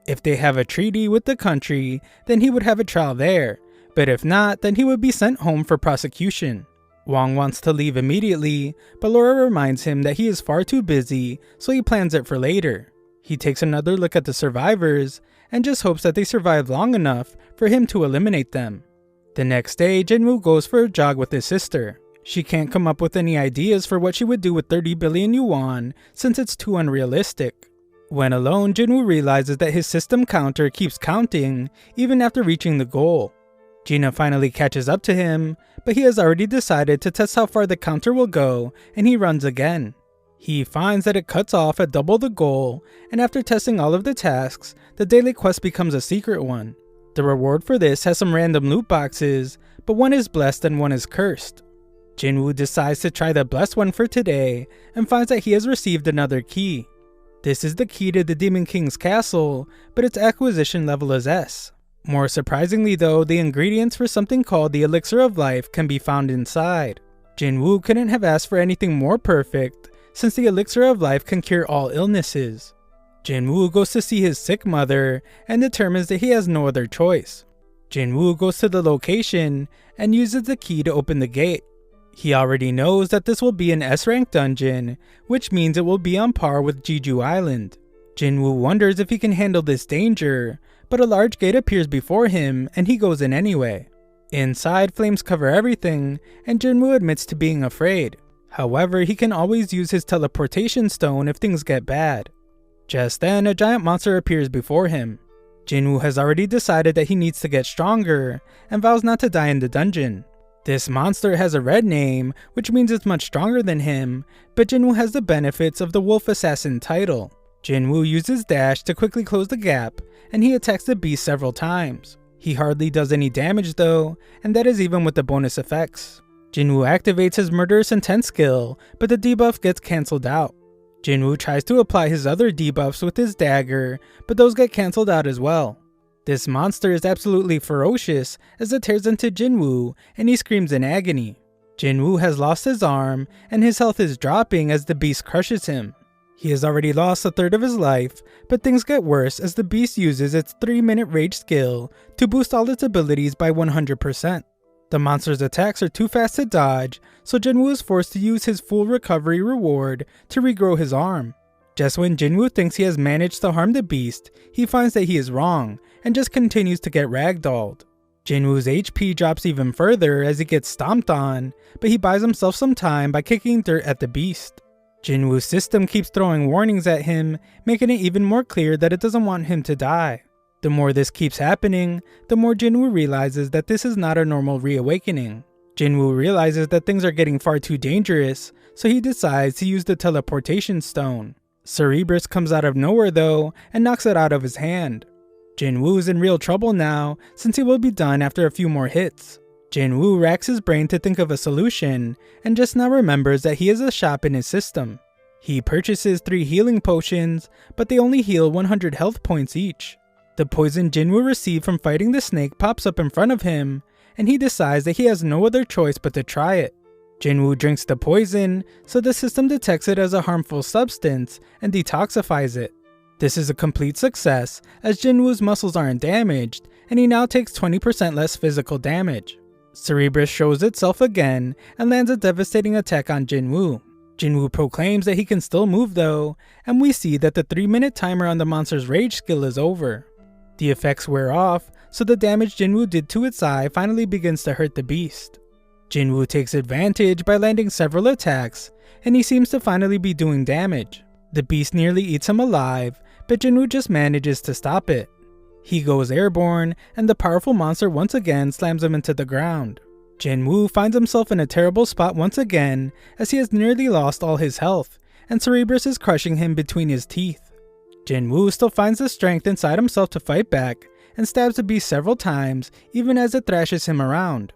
If they have a treaty with the country, then he would have a trial there, but if not, then he would be sent home for prosecution. Wong wants to leave immediately, but Laura reminds him that he is far too busy, so he plans it for later. He takes another look at the survivors, and just hopes that they survive long enough for him to eliminate them. The next day, Jinwoo goes for a jog with his sister. She can't come up with any ideas for what she would do with 30 billion yuan, since it's too unrealistic. When alone, Jinwoo realizes that his system counter keeps counting even after reaching the goal. Gina finally catches up to him, but he has already decided to test how far the counter will go, and he runs again. He finds that it cuts off at double the goal, and after testing all of the tasks, the daily quest becomes a secret one. The reward for this has some random loot boxes, but one is blessed and one is cursed. Jinwoo decides to try the blessed one for today, and finds that he has received another key. This is the key to the Demon King's castle, but its acquisition level is S. More surprisingly though, the ingredients for something called the Elixir of Life can be found inside. Jinwoo couldn't have asked for anything more perfect, since the Elixir of Life can cure all illnesses. Jinwoo goes to see his sick mother, and determines that he has no other choice. Jinwoo goes to the location, and uses the key to open the gate. He already knows that this will be an S-rank dungeon, which means it will be on par with Jeju Island. Jinwoo wonders if he can handle this danger, but a large gate appears before him, and he goes in anyway. Inside, flames cover everything, and Jinwoo admits to being afraid. However, he can always use his teleportation stone if things get bad. Just then, a giant monster appears before him. Jinwoo has already decided that he needs to get stronger, and vows not to die in the dungeon. This monster has a red name, which means it's much stronger than him, but Jinwoo has the benefits of the Wolf Assassin title. Jinwoo uses dash to quickly close the gap, and he attacks the beast several times. He hardly does any damage though, and that is even with the bonus effects. Jinwoo activates his Murderous Intent skill, but the debuff gets cancelled out. Jinwoo tries to apply his other debuffs with his dagger, but those get cancelled out as well. This monster is absolutely ferocious as it tears into Jinwoo, and he screams in agony. Jinwoo has lost his arm, and his health is dropping as the beast crushes him. He has already lost a third of his life, but things get worse as the beast uses its 3-minute rage skill to boost all its abilities by 100%. The monster's attacks are too fast to dodge, so Jinwoo is forced to use his full recovery reward to regrow his arm. Just when Jinwoo thinks he has managed to harm the beast, he finds that he is wrong, and just continues to get ragdolled. Jinwoo's HP drops even further as he gets stomped on, but he buys himself some time by kicking dirt at the beast. Jinwoo's system keeps throwing warnings at him, making it even more clear that it doesn't want him to die. The more this keeps happening, the more Jinwoo realizes that this is not a normal reawakening. Jinwoo realizes that things are getting far too dangerous, so he decides to use the teleportation stone. Cerebrus comes out of nowhere though, and knocks it out of his hand. Jinwoo's in real trouble now, since he will be done after a few more hits. Jinwoo racks his brain to think of a solution, and just now remembers that he has a shop in his system. He purchases 3 healing potions, but they only heal 100 health points each. The poison Jinwoo received from fighting the snake pops up in front of him, and he decides that he has no other choice but to try it. Jinwoo drinks the poison, so the system detects it as a harmful substance and detoxifies it. This is a complete success, as Jinwoo's muscles aren't damaged, and he now takes 20% less physical damage. Cerebrus shows itself again, and lands a devastating attack on Jinwoo. Jinwoo proclaims that he can still move though, and we see that the 3-minute timer on the monster's rage skill is over. The effects wear off, so the damage Jinwoo did to its eye finally begins to hurt the beast. Jinwoo takes advantage by landing several attacks, and he seems to finally be doing damage. The beast nearly eats him alive, but Jinwoo just manages to stop it. He goes airborne, and the powerful monster once again slams him into the ground. Jinwoo finds himself in a terrible spot once again, as he has nearly lost all his health, and Cerebrus is crushing him between his teeth. Jinwoo still finds the strength inside himself to fight back, and stabs the beast several times, even as it thrashes him around.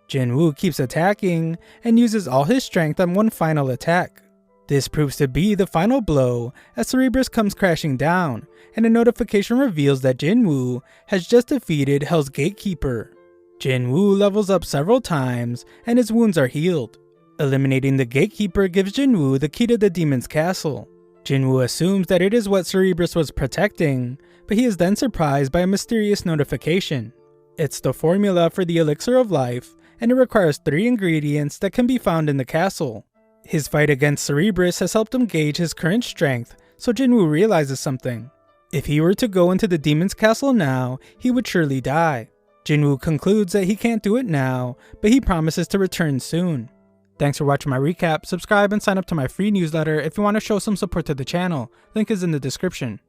Jinwoo keeps attacking, and uses all his strength on one final attack. This proves to be the final blow, as Cerebrus comes crashing down, and a notification reveals that Jinwoo has just defeated Hell's Gatekeeper. Jinwoo levels up several times, and his wounds are healed. Eliminating the Gatekeeper gives Jinwoo the key to the demon's castle. Jinwoo assumes that it is what Cerebrus was protecting, but he is then surprised by a mysterious notification. It's the formula for the Elixir of Life, and it requires 3 ingredients that can be found in the castle. His fight against Cerebrus has helped him gauge his current strength, so Jinwoo realizes something. If he were to go into the demon's castle now, he would surely die. Jinwoo concludes that he can't do it now, but he promises to return soon. Thanks for watching my recap. Subscribe and sign up to my free newsletter if you want to show some support to the channel. Link is in the description.